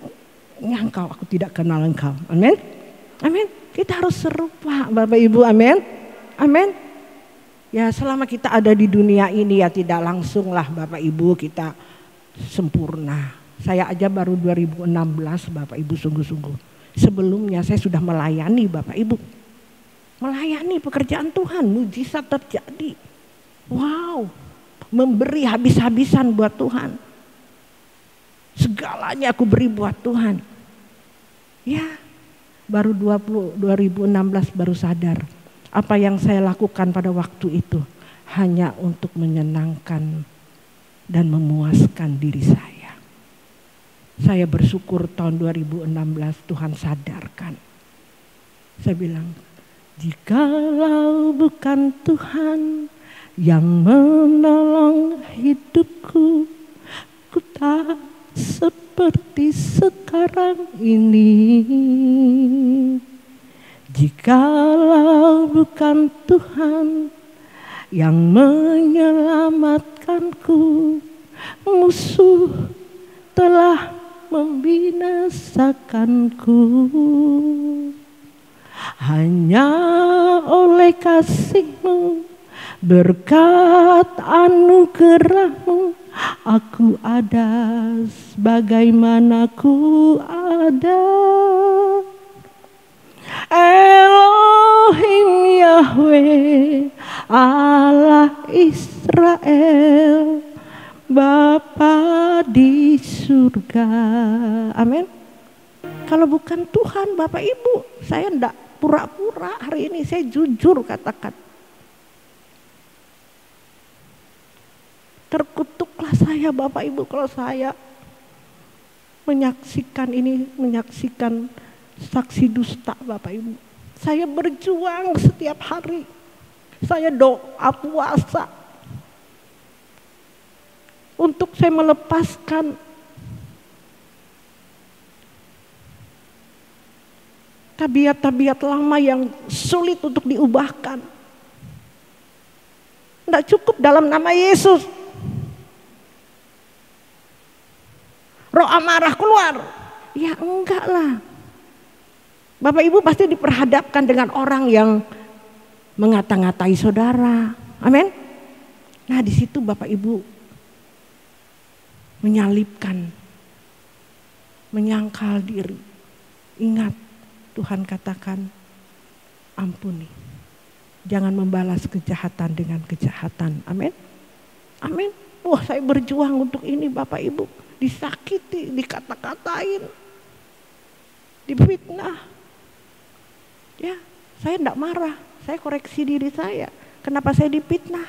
"Ya engkau, aku tidak kenal engkau." Amin. Amin. Kita harus serupa Bapak Ibu. Amin. Amin. Ya selama kita ada di dunia ini ya tidak langsung lah Bapak Ibu kita sempurna. Saya aja baru 2016 Bapak Ibu sungguh-sungguh. Sebelumnya saya sudah melayani Bapak Ibu. Melayani pekerjaan Tuhan, mujizat terjadi. Wow, memberi habis-habisan buat Tuhan. Segalanya aku beri buat Tuhan. Ya, baru 2016 baru sadar. Apa yang saya lakukan pada waktu itu hanya untuk menyenangkan dan memuaskan diri saya. Saya bersyukur tahun 2016 Tuhan sadarkan. Saya bilang, "Jikalau bukan Tuhan yang menolong hidupku, ku tak seperti sekarang ini. Jikalau bukan Tuhan yang menyelamatkanku, musuh telah membinasakanku. Hanya oleh kasih-Mu, berkat anugerah-Mu, aku ada sebagaimana ku ada. Elohim Yahweh, Allah Israel, Bapa di surga." Amin. Kalau bukan Tuhan Bapak Ibu, saya enggak pura-pura hari ini, saya jujur katakan. Terkutuklah saya Bapak Ibu kalau saya menyaksikan ini, menyaksikan saksi dusta Bapak Ibu. Saya berjuang setiap hari. Saya doa puasa untuk saya melepaskan tabiat-tabiat lama yang sulit untuk diubahkan. Tidak cukup dalam nama Yesus roh amarah keluar. Ya enggak lah. Bapak Ibu pasti diperhadapkan dengan orang yang mengata-ngatai saudara. Amin. Nah di situ Bapak Ibu menyalipkan, menyangkal diri. Ingat Tuhan katakan ampuni. Jangan membalas kejahatan dengan kejahatan. Amin. Amin. Wah saya berjuang untuk ini Bapak Ibu. Disakiti, dikata-katain, difitnah. Ya, saya tidak marah, saya koreksi diri saya. Kenapa saya difitnah?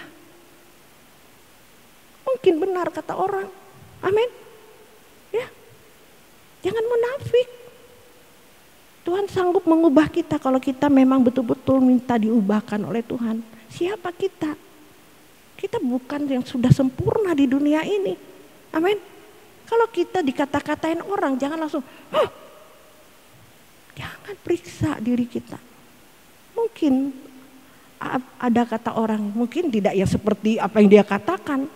Mungkin benar kata orang. Amin. Ya. Jangan munafik. Tuhan sanggup mengubah kita kalau kita memang betul-betul minta diubahkan oleh Tuhan. Siapa kita? Kita bukan yang sudah sempurna di dunia ini. Amin. Kalau kita dikata-katain orang, jangan langsung, jangan periksa diri kita. Mungkin ada kata orang, mungkin tidak ya seperti apa yang dia katakan.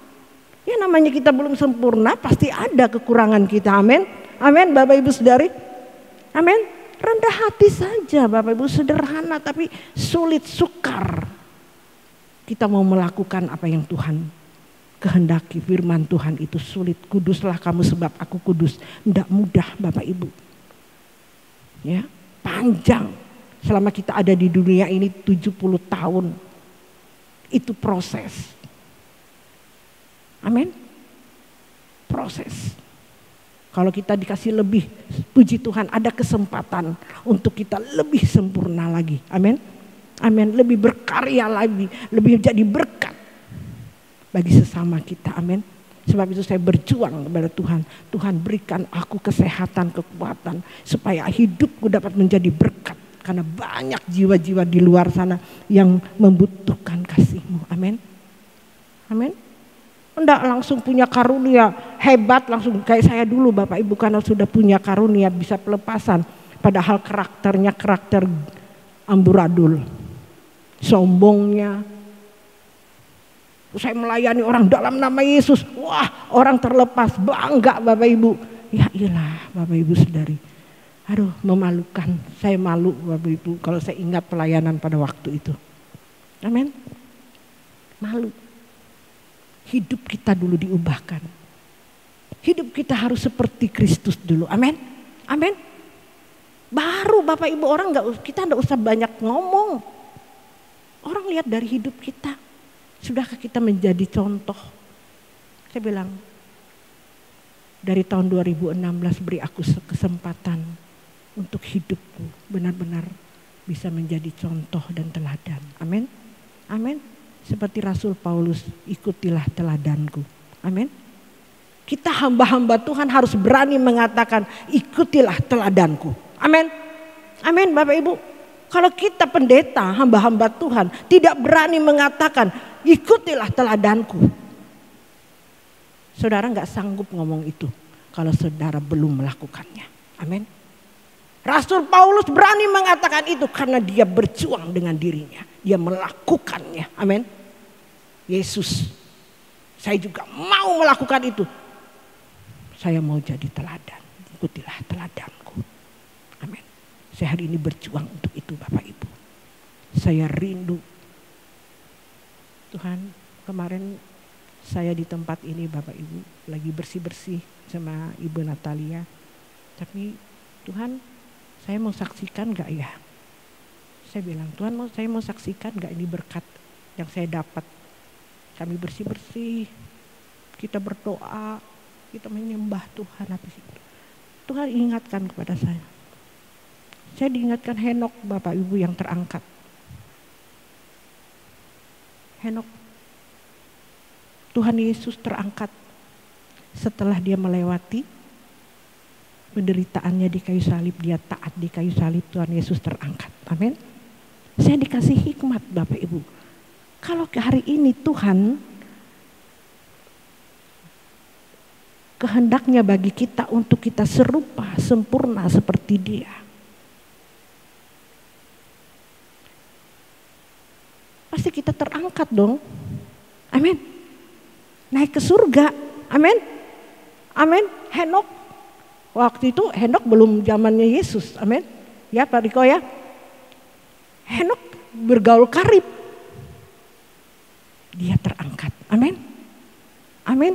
Ya namanya kita belum sempurna, pasti ada kekurangan kita. Amin. Amin Bapak Ibu Saudari. Amin. Rendah hati saja Bapak Ibu, sederhana tapi sulit, sukar. Kita mau melakukan apa yang Tuhan kehendaki. Firman Tuhan itu sulit. Kuduslah kamu sebab aku kudus. Tidak mudah Bapak Ibu. Ya, panjang. Selama kita ada di dunia ini 70 tahun. Itu proses. Amin. Proses. Kalau kita dikasih lebih, puji Tuhan ada kesempatan untuk kita lebih sempurna lagi. Amin. Amin. Lebih berkarya lagi, lebih jadi berkat bagi sesama kita. Amin. Sebab itu saya berjuang kepada Tuhan. Tuhan berikan aku kesehatan, kekuatan supaya hidupku dapat menjadi berkat. Karena banyak jiwa-jiwa di luar sana yang membutuhkan kasih-Mu. Amin. Amin. Enggak langsung punya karunia hebat langsung kayak saya dulu Bapak Ibu, karena sudah punya karunia bisa pelepasan. Padahal karakternya karakter amburadul. Sombongnya. Saya melayani orang dalam nama Yesus. Wah, orang terlepas, bangga Bapak Ibu. Ya iyalah Bapak Ibu Saudari. Aduh, memalukan. Saya malu Bapak Ibu kalau saya ingat pelayanan pada waktu itu. Amin. Malu. Hidup kita dulu diubahkan. Hidup kita harus seperti Kristus dulu. Amin. Amin. Baru Bapak Ibu kita enggak usah banyak ngomong. Orang lihat dari hidup kita. Sudahkah kita menjadi contoh? Saya bilang, dari tahun 2016 beri aku kesempatan untuk hidupku benar-benar bisa menjadi contoh dan teladan. Amin. Amin. Seperti Rasul Paulus, ikutilah teladanku. Amin. Kita hamba-hamba Tuhan harus berani mengatakan, ikutilah teladanku. Amin. Amin Bapak Ibu. Kalau kita pendeta, hamba-hamba Tuhan tidak berani mengatakan, ikutilah teladanku. Saudara gak sanggup ngomong itu kalau saudara belum melakukannya. Amin. Rasul Paulus berani mengatakan itu karena dia berjuang dengan dirinya. Dia melakukannya. Amin. Yesus, saya juga mau melakukan itu. Saya mau jadi teladan. Ikutilah teladanku. Amin. Saya hari ini berjuang untuk itu Bapak Ibu. Saya rindu. Tuhan, kemarin saya di tempat ini Bapak Ibu lagi bersih-bersih sama Ibu Natalia. Tapi Tuhan, saya mau saksikan gak ya? Saya bilang, Tuhan saya mau saksikan gak ini berkat yang saya dapat. Kami bersih-bersih, kita berdoa, kita menyembah Tuhan. Tuhan ingatkan kepada saya. Saya diingatkan Henok Bapak Ibu yang terangkat. Henok, Tuhan Yesus terangkat setelah dia melewati penderitaannya di kayu salib, dia taat di kayu salib, Tuhan Yesus terangkat. Amin. Saya dikasih hikmat Bapak Ibu. Kalau hari ini Tuhan kehendaknya bagi kita untuk kita serupa, sempurna seperti Dia. Pasti kita terangkat dong. Amin. Naik ke surga. Amin. Amin. Henok. Waktu itu Henok belum zamannya Yesus. Amin. Ya Pak Riko ya. Henok bergaul karib. Dia terangkat. Amin. Amin.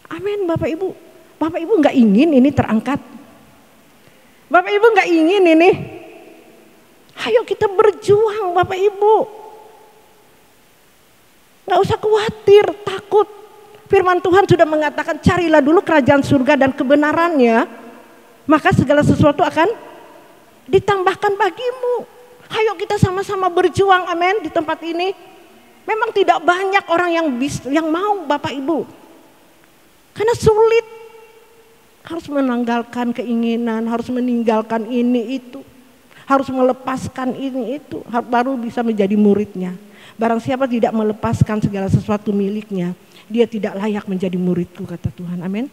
Amin Bapak Ibu. Bapak Ibu gak ingin ini terangkat. Bapak Ibu gak ingin ini. Ayo kita berjuang Bapak Ibu. Gak usah khawatir, takut. Firman Tuhan sudah mengatakan carilah dulu kerajaan surga dan kebenarannya. Maka segala sesuatu akan ditambahkan bagimu. Ayo kita sama-sama berjuang, amin, di tempat ini. Memang tidak banyak orang yang mau Bapak Ibu. Karena sulit. Harus menanggalkan keinginan, harus meninggalkan ini itu. Harus melepaskan ini itu, baru bisa menjadi muridnya. Barang siapa tidak melepaskan segala sesuatu miliknya, dia tidak layak menjadi muridku, kata Tuhan. Amin.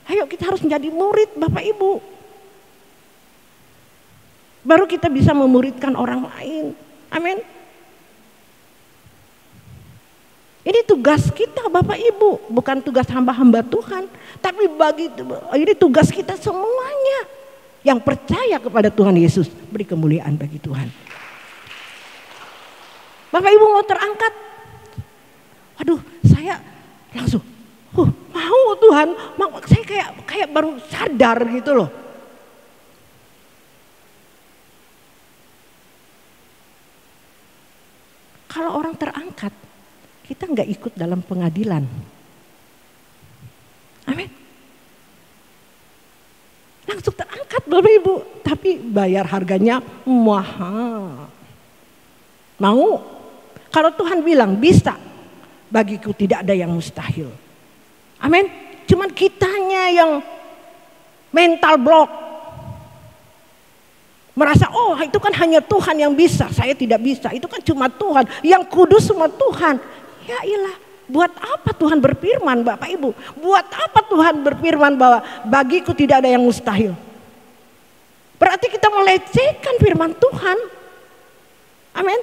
Ayo kita harus menjadi murid Bapak Ibu. Baru kita bisa memuridkan orang lain. Amin. Ini tugas kita Bapak Ibu, bukan tugas hamba-hamba Tuhan, tapi ini tugas kita semuanya yang percaya kepada Tuhan Yesus. Beri kemuliaan bagi Tuhan. Bapak Ibu mau terangkat? Aduh, saya langsung, mau Tuhan, saya kayak baru sadar gitu loh. Kalau orang terangkat, kita nggak ikut dalam pengadilan. Amin. Langsung terangkat Bapak Ibu, tapi bayar harganya mahal. Mau? Kalau Tuhan bilang bisa, bagiku tidak ada yang mustahil. Amin. Cuman kitanya yang mental block. Merasa itu kan hanya Tuhan yang bisa, saya tidak bisa. Itu kan cuma Tuhan, yang kudus cuma Tuhan. Ya iyalah, buat apa Tuhan berfirman Bapak Ibu? Buat apa Tuhan berfirman bahwa bagiku tidak ada yang mustahil? Berarti kita melecehkan firman Tuhan. Amin.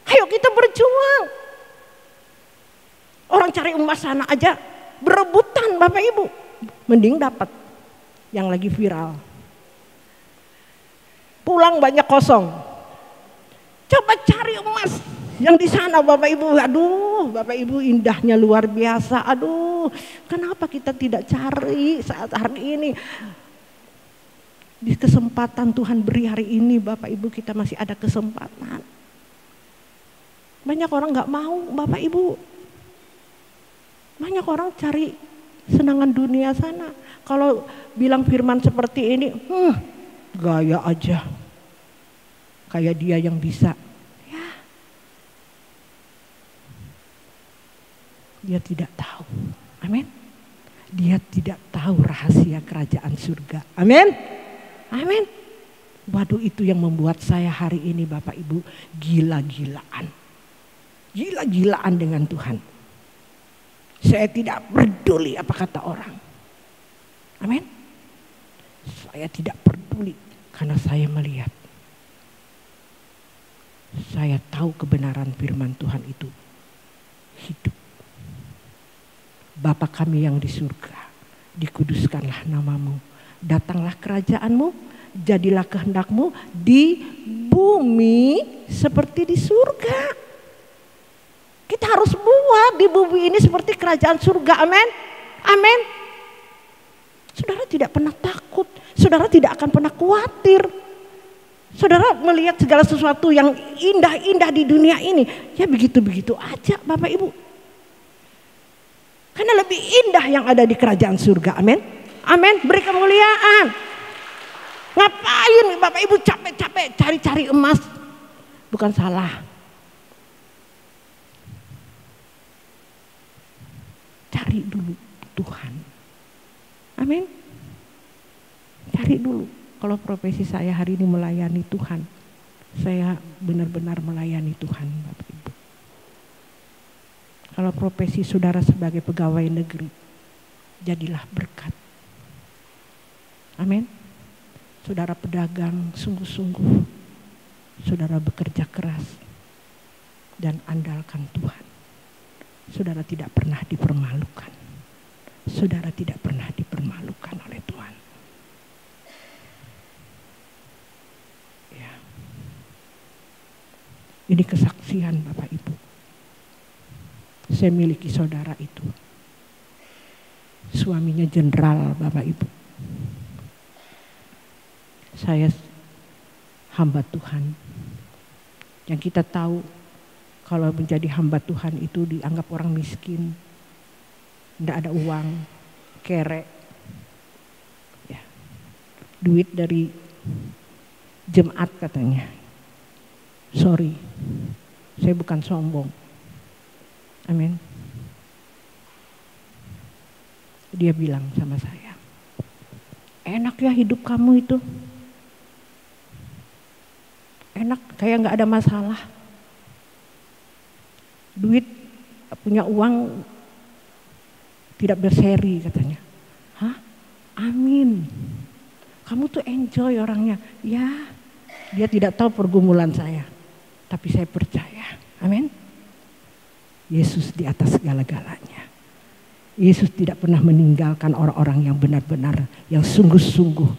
Ayo kita berjuang. Orang cari emas sana aja berebutan Bapak Ibu. Mending dapat yang lagi viral. Pulang banyak kosong. Coba cari emas yang di sana Bapak Ibu. Aduh Bapak Ibu, indahnya luar biasa. Aduh, kenapa kita tidak cari saat hari ini? Di kesempatan Tuhan beri hari ini Bapak Ibu, kita masih ada kesempatan. Banyak orang gak mau Bapak Ibu. Banyak orang cari senangan dunia sana. Kalau bilang firman seperti ini, gaya aja. Kayak dia yang bisa. Ya. Dia tidak tahu. Amin. Dia tidak tahu rahasia kerajaan surga. Amin. Amin. Waduh, itu yang membuat saya hari ini Bapak Ibu gila-gilaan. Gila-gilaan dengan Tuhan. Saya tidak peduli apa kata orang. Amin. Saya tidak peduli karena saya melihat. Saya tahu kebenaran firman Tuhan itu hidup. Bapa kami yang di surga, dikuduskanlah namamu. Datanglah kerajaanmu, jadilah kehendakmu di bumi seperti di surga. Kita harus buat di bumi ini seperti kerajaan surga. Amin. Amin. Saudara tidak pernah takut. Saudara tidak akan pernah khawatir. Saudara melihat segala sesuatu yang indah-indah di dunia ini. Ya begitu-begitu aja Bapak Ibu. Karena lebih indah yang ada di kerajaan surga. Amin. Amin. Beri kemuliaan. Ngapain Bapak Ibu capek-capek cari-cari emas? Bukan salah. Cari dulu Tuhan. Amin. Cari dulu. Kalau profesi saya hari ini melayani Tuhan, saya benar-benar melayani Tuhan Bapak Ibu. Kalau profesi saudara sebagai pegawai negeri, jadilah berkat. Amin. Saudara pedagang sungguh-sungguh, saudara bekerja keras dan andalkan Tuhan. Saudara tidak pernah dipermalukan. Saudara tidak pernah dipermalukan oleh Tuhan. Ya. Ini kesaksian Bapak Ibu. Saya miliki saudara itu. Suaminya jenderal Bapak Ibu. Saya hamba Tuhan. Yang kita tahu kalau menjadi hamba Tuhan itu dianggap orang miskin. Tidak ada uang, kere. Ya. Duit dari jemaat katanya. Sorry, saya bukan sombong. Amin. Dia bilang sama saya, enak ya hidup kamu itu. Enak, kayak gak ada masalah. Duit, punya uang, tidak berseri katanya. Hah? Amin. Kamu tuh enjoy orangnya. Ya, dia tidak tahu pergumulan saya. Tapi saya percaya. Amin. Yesus di atas segala-galanya. Yesus tidak pernah meninggalkan orang-orang yang benar-benar, yang sungguh-sungguh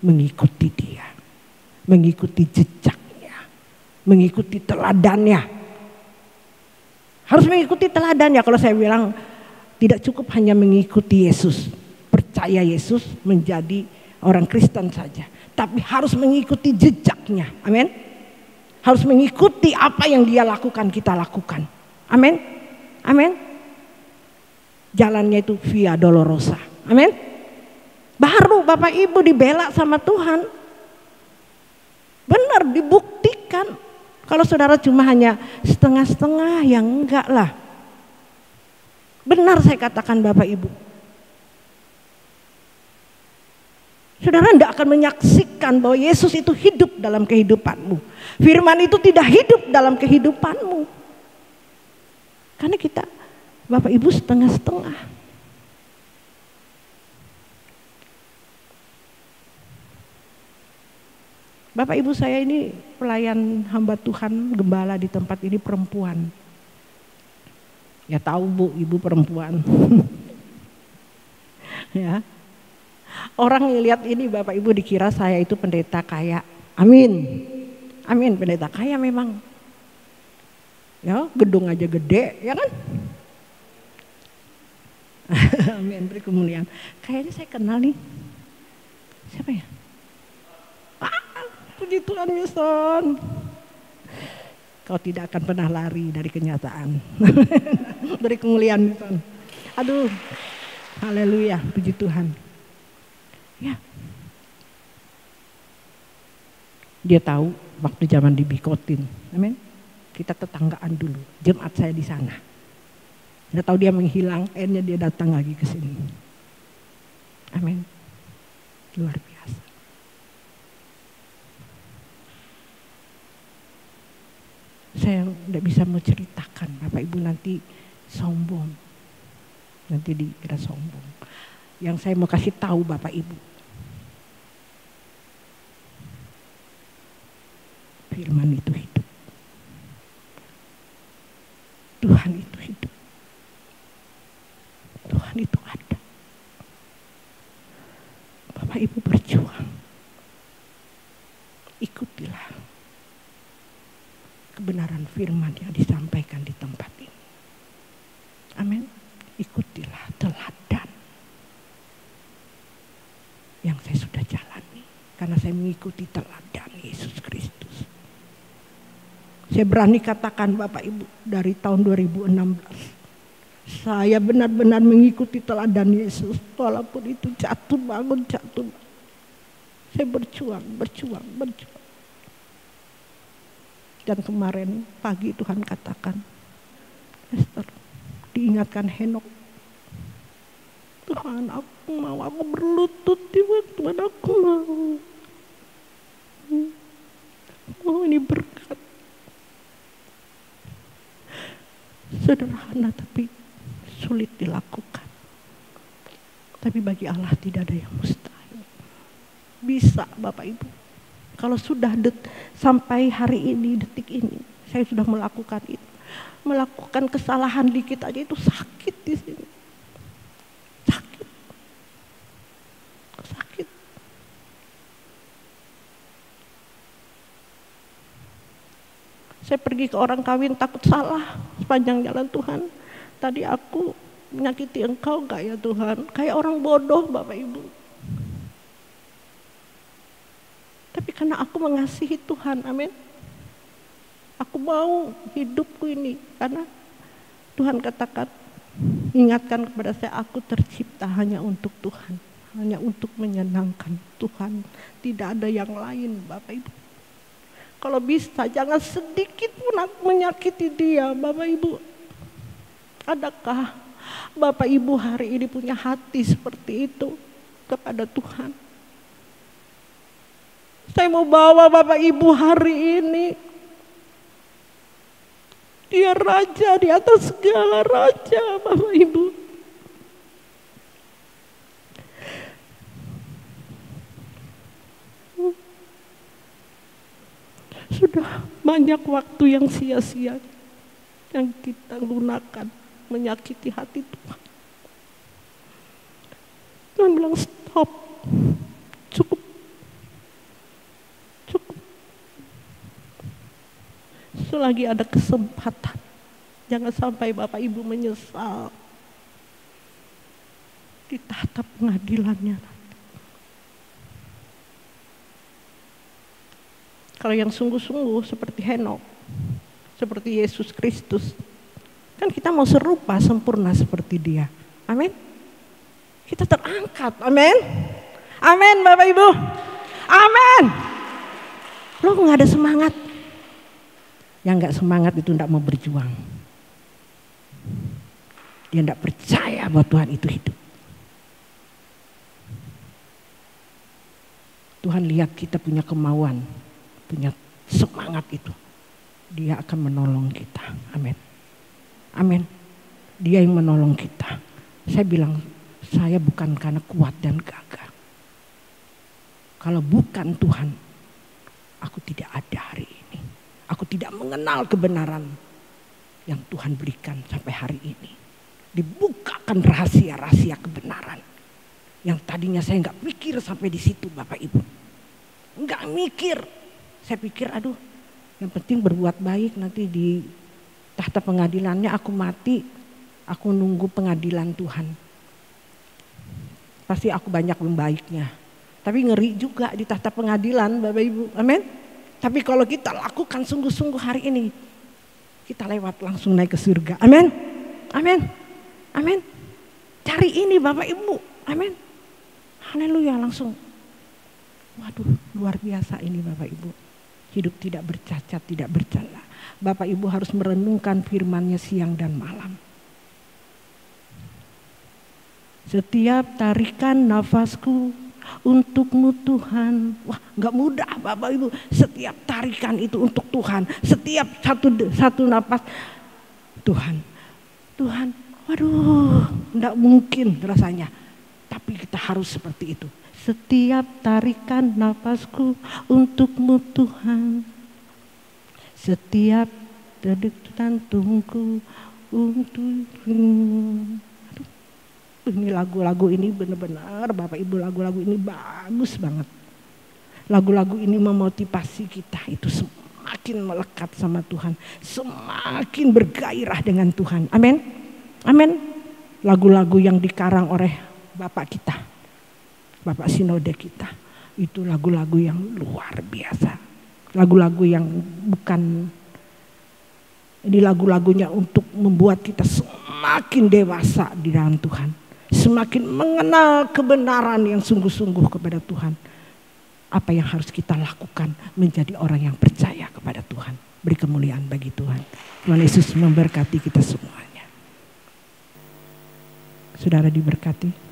mengikuti dia. Mengikuti jejaknya. Mengikuti teladannya. Harus mengikuti teladannya. Kalau saya bilang tidak cukup hanya mengikuti Yesus. Percaya Yesus menjadi orang Kristen saja. Tapi harus mengikuti jejaknya. Amin. Harus mengikuti apa yang dia lakukan, kita lakukan. Amin. Amin. Jalannya itu via dolorosa. Amin. Baru Bapak Ibu dibela sama Tuhan. Benar, dibuktikan. Kalau saudara cuma hanya setengah-setengah, ya enggak lah. Benar saya katakan Bapak Ibu. Saudara tidak akan menyaksikan bahwa Yesus itu hidup dalam kehidupanmu. Firman itu tidak hidup dalam kehidupanmu. Karena kita Bapak Ibu setengah-setengah. Bapak Ibu saya ini pelayan hamba Tuhan, gembala di tempat ini perempuan. Ya tahu Bu, ibu perempuan. Ya. Orang yang lihat ini Bapak Ibu dikira saya itu pendeta kaya. Amin. Amin, pendeta kaya memang. Ya, gedung aja gede, ya kan? Amin, beri kemuliaan. Kayaknya saya kenal nih. Siapa ya? Puji Tuhan Wilson. Kau tidak akan pernah lari dari kenyataan. Beri kemuliaan Wilson. Aduh, haleluya, puji Tuhan. Ya. Dia tahu waktu zaman dibikotin. Amin. Kita tetanggaan dulu. Jemaat saya di sana. Dia tahu dia menghilang, akhirnya dia datang lagi ke sini. Amin. Luar biasa. Saya tidak bisa menceritakan, Bapak Ibu nanti sombong. Nanti dikira sombong. Yang saya mau kasih tahu Bapak Ibu. Firman itu hidup. Tuhan itu hidup. Tuhan itu ada. Bapak Ibu berjuang. Ikutilah kebenaran firman yang disampaikan di tempat ini. Amin. Ikutilah teladan yang saya sudah jalani. Karena saya mengikuti teladan Yesus Kristus. Saya berani katakan Bapak Ibu dari tahun 2016. Saya benar-benar mengikuti teladan Yesus. Walaupun itu jatuh bangun, jatuh bangun. Saya berjuang. Dan kemarin pagi Tuhan katakan, Esther, diingatkan Henok. Tuhan, aku berlutut di Tuhan, aku mau ini berkat. Sederhana tapi sulit dilakukan. Tapi bagi Allah tidak ada yang mustahil. Bisa Bapak Ibu. Kalau sudah sampai hari ini, detik ini, saya sudah melakukan itu. Melakukan kesalahan dikit aja itu sakit di sini. Sakit. Saya pergi ke orang kawin takut salah sepanjang jalan Tuhan. Tadi aku menyakiti engkau enggak ya Tuhan? Kayak orang bodoh Bapak Ibu. Tapi karena aku mengasihi Tuhan, amin. Aku mau hidupku ini karena Tuhan katakan, ingatkan kepada saya, aku tercipta hanya untuk Tuhan, hanya untuk menyenangkan Tuhan. Tidak ada yang lain Bapak Ibu. Kalau bisa jangan sedikit pun aku menyakiti dia Bapak Ibu. Adakah Bapak Ibu hari ini punya hati seperti itu kepada Tuhan? Saya mau bawa Bapak Ibu hari ini. Dia raja di atas segala raja, Bapak Ibu. Sudah banyak waktu yang sia-sia yang kita gunakan menyakiti hati Tuhan. Tuhan bilang stop, cukup. Selagi ada kesempatan, jangan sampai Bapak Ibu menyesal di tahta pengadilannya. Kalau yang sungguh-sungguh seperti Henok, seperti Yesus Kristus, kan kita mau serupa sempurna seperti dia. Amin. Kita terangkat. Amin. Amin Bapak Ibu. Amin. Lo gak ada semangat. Yang gak semangat itu gak mau berjuang. Dia gak percaya bahwa Tuhan itu hidup. Tuhan lihat kita punya kemauan, punya semangat itu. Dia akan menolong kita. Amin. Amin. Dia yang menolong kita. Saya bilang, saya bukan karena kuat dan gagah. Kalau bukan Tuhan, aku tidak ada hari ini. Aku tidak mengenal kebenaran yang Tuhan berikan sampai hari ini. Dibukakan rahasia-rahasia kebenaran. Yang tadinya saya nggak pikir sampai di situ Bapak Ibu. Nggak mikir. Saya pikir aduh yang penting berbuat baik, nanti di tahta pengadilannya aku mati. Aku nunggu pengadilan Tuhan. Pasti aku banyak membaiknya. Tapi ngeri juga di tahta pengadilan Bapak Ibu. Amin. Tapi kalau kita lakukan sungguh-sungguh hari ini, kita lewat langsung naik ke surga. Amin. Amin. Amin. Cari ini Bapak Ibu. Amin. Haleluya langsung. Waduh luar biasa ini Bapak Ibu. Hidup tidak bercacat, tidak bercela. Bapak Ibu harus merenungkan firman-Nya siang dan malam. Setiap tarikan nafasku untukmu Tuhan. Wah gak mudah Bapak Ibu. Setiap tarikan itu untuk Tuhan. Setiap satu napas Tuhan. Tuhan, waduh gak mungkin rasanya. Tapi kita harus seperti itu. Setiap tarikan nafasku untukmu Tuhan. Setiap detik jantungku untukmu. Ini lagu-lagu ini benar-benar Bapak Ibu, lagu-lagu ini bagus banget. Lagu-lagu ini memotivasi kita itu semakin melekat sama Tuhan. Semakin bergairah dengan Tuhan. Amin. Amin. Lagu-lagu yang dikarang oleh Bapak kita. Bapak Sinode kita. Itu lagu-lagu yang luar biasa. Lagu-lagu yang bukan, ini lagu-lagunya untuk membuat kita semakin dewasa di dalam Tuhan. Semakin mengenal kebenaran yang sungguh-sungguh kepada Tuhan. Apa yang harus kita lakukan menjadi orang yang percaya kepada Tuhan. Beri kemuliaan bagi Tuhan. Tuhan Yesus memberkati kita semuanya. Saudara diberkati.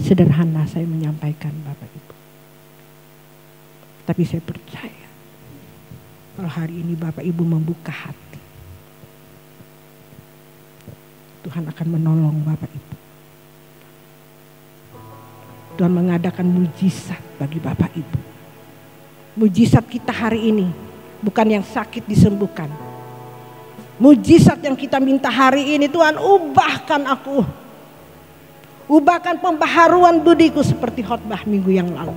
Sederhana saya menyampaikan Bapak Ibu. Tapi saya percaya kalau hari ini Bapak Ibu membuka hati, Tuhan akan menolong Bapak Ibu. Tuhan mengadakan mujizat bagi Bapak Ibu. Mujizat kita hari ini bukan yang sakit disembuhkan. Mujizat yang kita minta hari ini, Tuhan ubahkan aku. Ubahkan pembaharuan budiku seperti khotbah minggu yang lalu.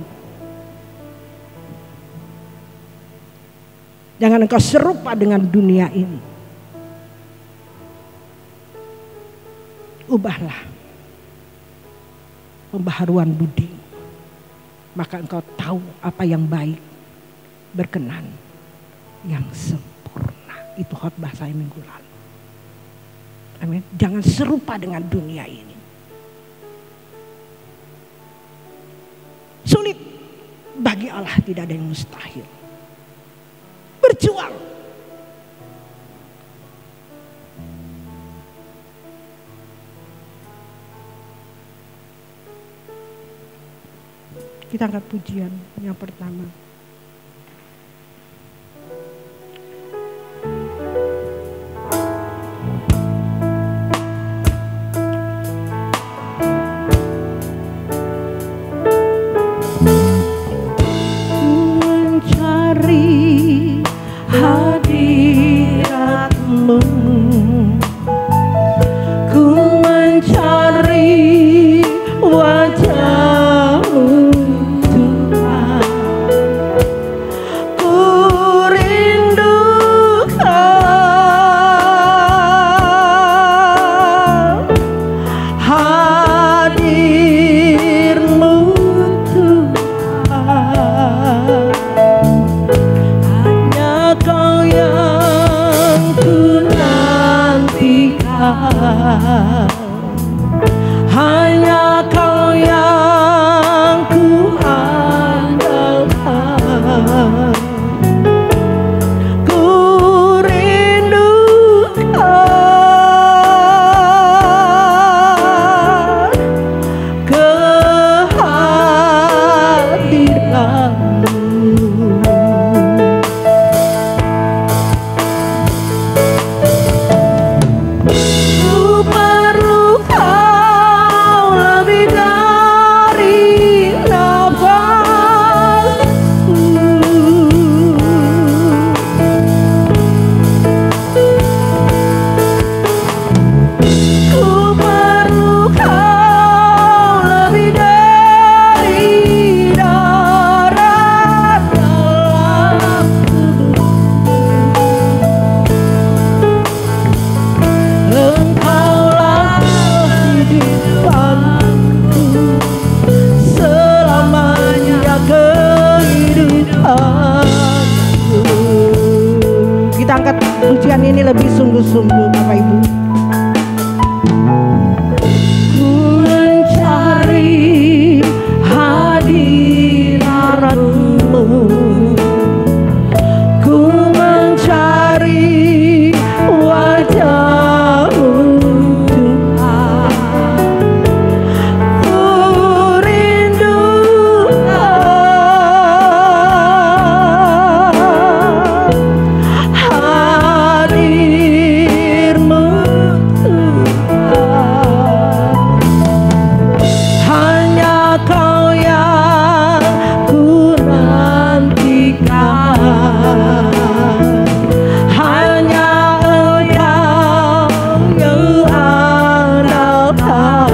Jangan engkau serupa dengan dunia ini. Ubahlah pembaharuan budi. Maka engkau tahu apa yang baik, berkenan, yang sempurna. Itu khotbah saya minggu lalu. Amin. Jangan serupa dengan dunia ini. Sulit, bagi Allah tidak ada yang mustahil. Berjuang. Kita angkat pujian yang pertama. Mencari hadirat-Mu, ku mencari wajah-Mu Tuhan, ku rindukan hadir-Mu Tuhan. Hanya Kau yang ku nantikan, hanya Kau yang ku andalkan, ku rindukan kehadiran-Mu. Ku perlu Kau lebih dari nafasku. Ku perlu Kau lebih dari darah dalam tubuhku. Engkaulah kehidupanku, selamanya kehidupanku. Kita angkat pujian ini lebih sungguh-sungguh, Bapak Ibu. Ku mencari hadirat-Mu, ku mencari wajah-Mu Tuhan, ku rindukan hadir-Mu Tuhan. Hanya Kau yang ku nantikan, hanya Engkau yang andalkan,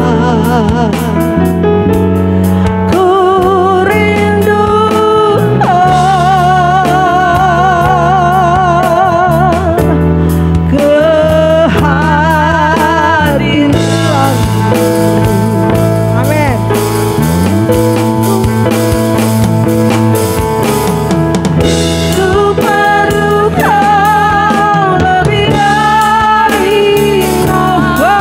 ku rindukan kehadiran-Mu. Amin. Ku perlu Kau lebih dari nafasku.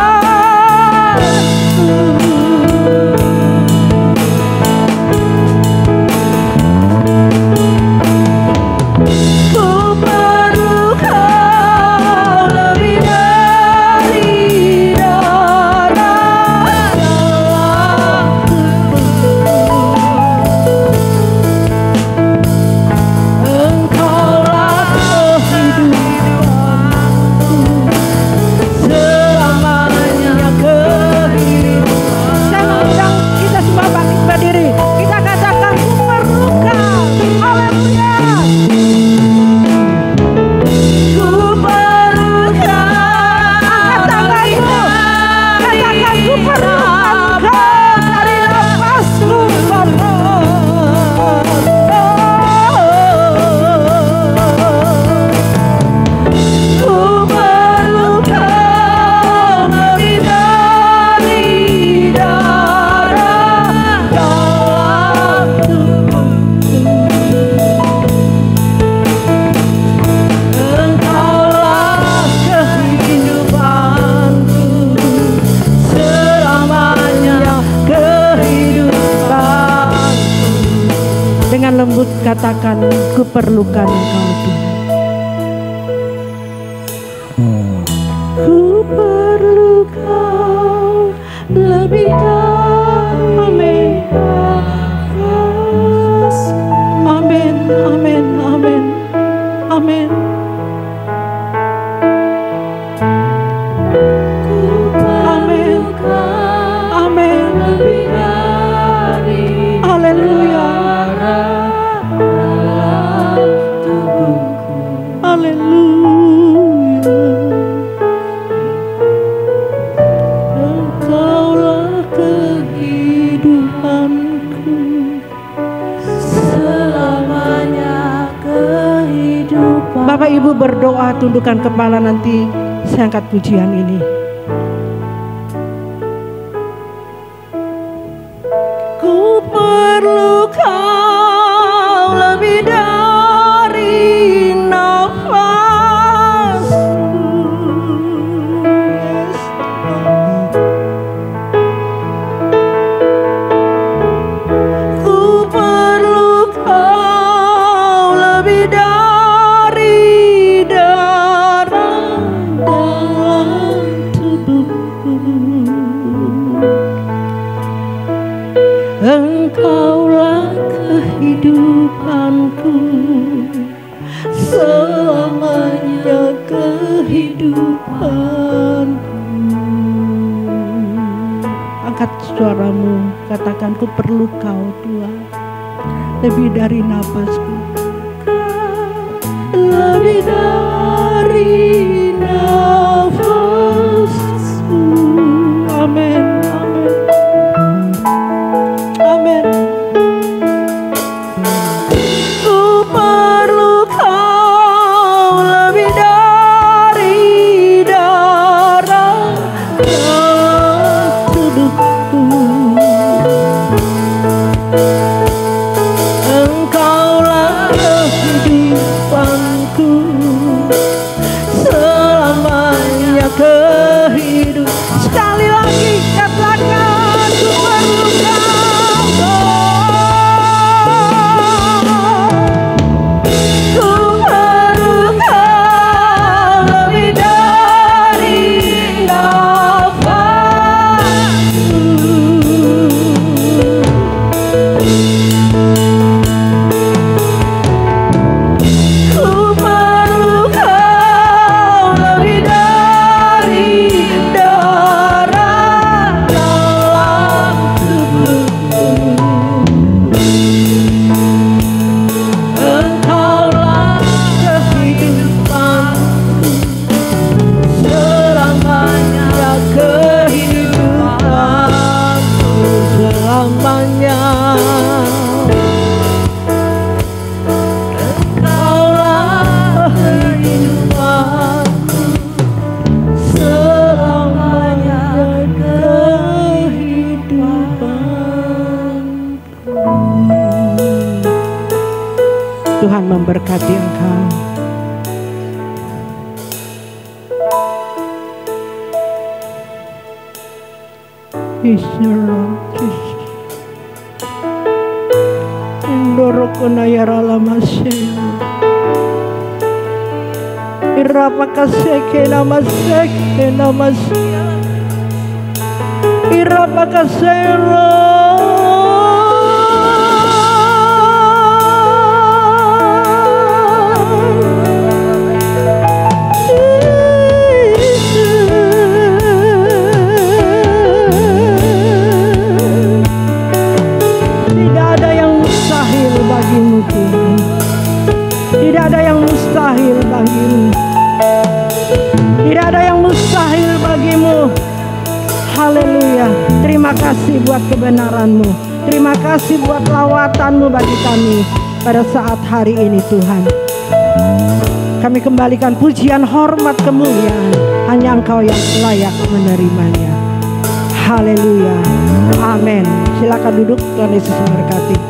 Ku perlu Kau lebih dari darah dalam tubuhku. Engkaulah kehidupanku, selamanya kehidupan. Saya mengundang kita semua bangkit berdiri. Kita katakan ku perlukan. Haleluya. Ku perlukan. Angkat tanganmu. Katakan ku perlukan Kau dari nafasku. Ku perlu Kau lebih dari darah dalam tubuhku. Engkaulah kehidupanku, selamanya kehidupanku. Dengan lembut katakan, ku perlukan Kau Tuhan. Ku perlu Kau lebih dari nafasku. semua tundukkan kepala, nanti saya angkat pujian ini. Ku perlu Kau lebih dari nafasku, ku perlu Kau lebih dari darah dalam tubuhku. Engkaulah kehidupanku, selamanya kehidupanku. Angkat suaramu, katakan, ku perlu Kau Tuhan, lebih dari napasku, lebih dari nafasku. Amin, amin. Amin. Ku perlu Kau lebih dari darah dan tubuhku. Engkaulah kehidupanku, selamanya kehidupan. Sekali lagi katakan, ku perlu Tuhan memberkati engkau. Indorokona yarala masya. Irapakaseke namaseke namasya. Irapakasero. Tidak ada yang mustahil bagimu. Tidak ada yang mustahil bagimu. Haleluya. Terima kasih buat kebenaran-Mu. Terima kasih buat lawatan-Mu bagi kami pada saat hari ini Tuhan. Kami kembalikan pujian, hormat, kemuliaan. Hanya Engkau yang layak menerimanya. Haleluya. Amin. Silakan duduk. Tuhan Yesus memberkati.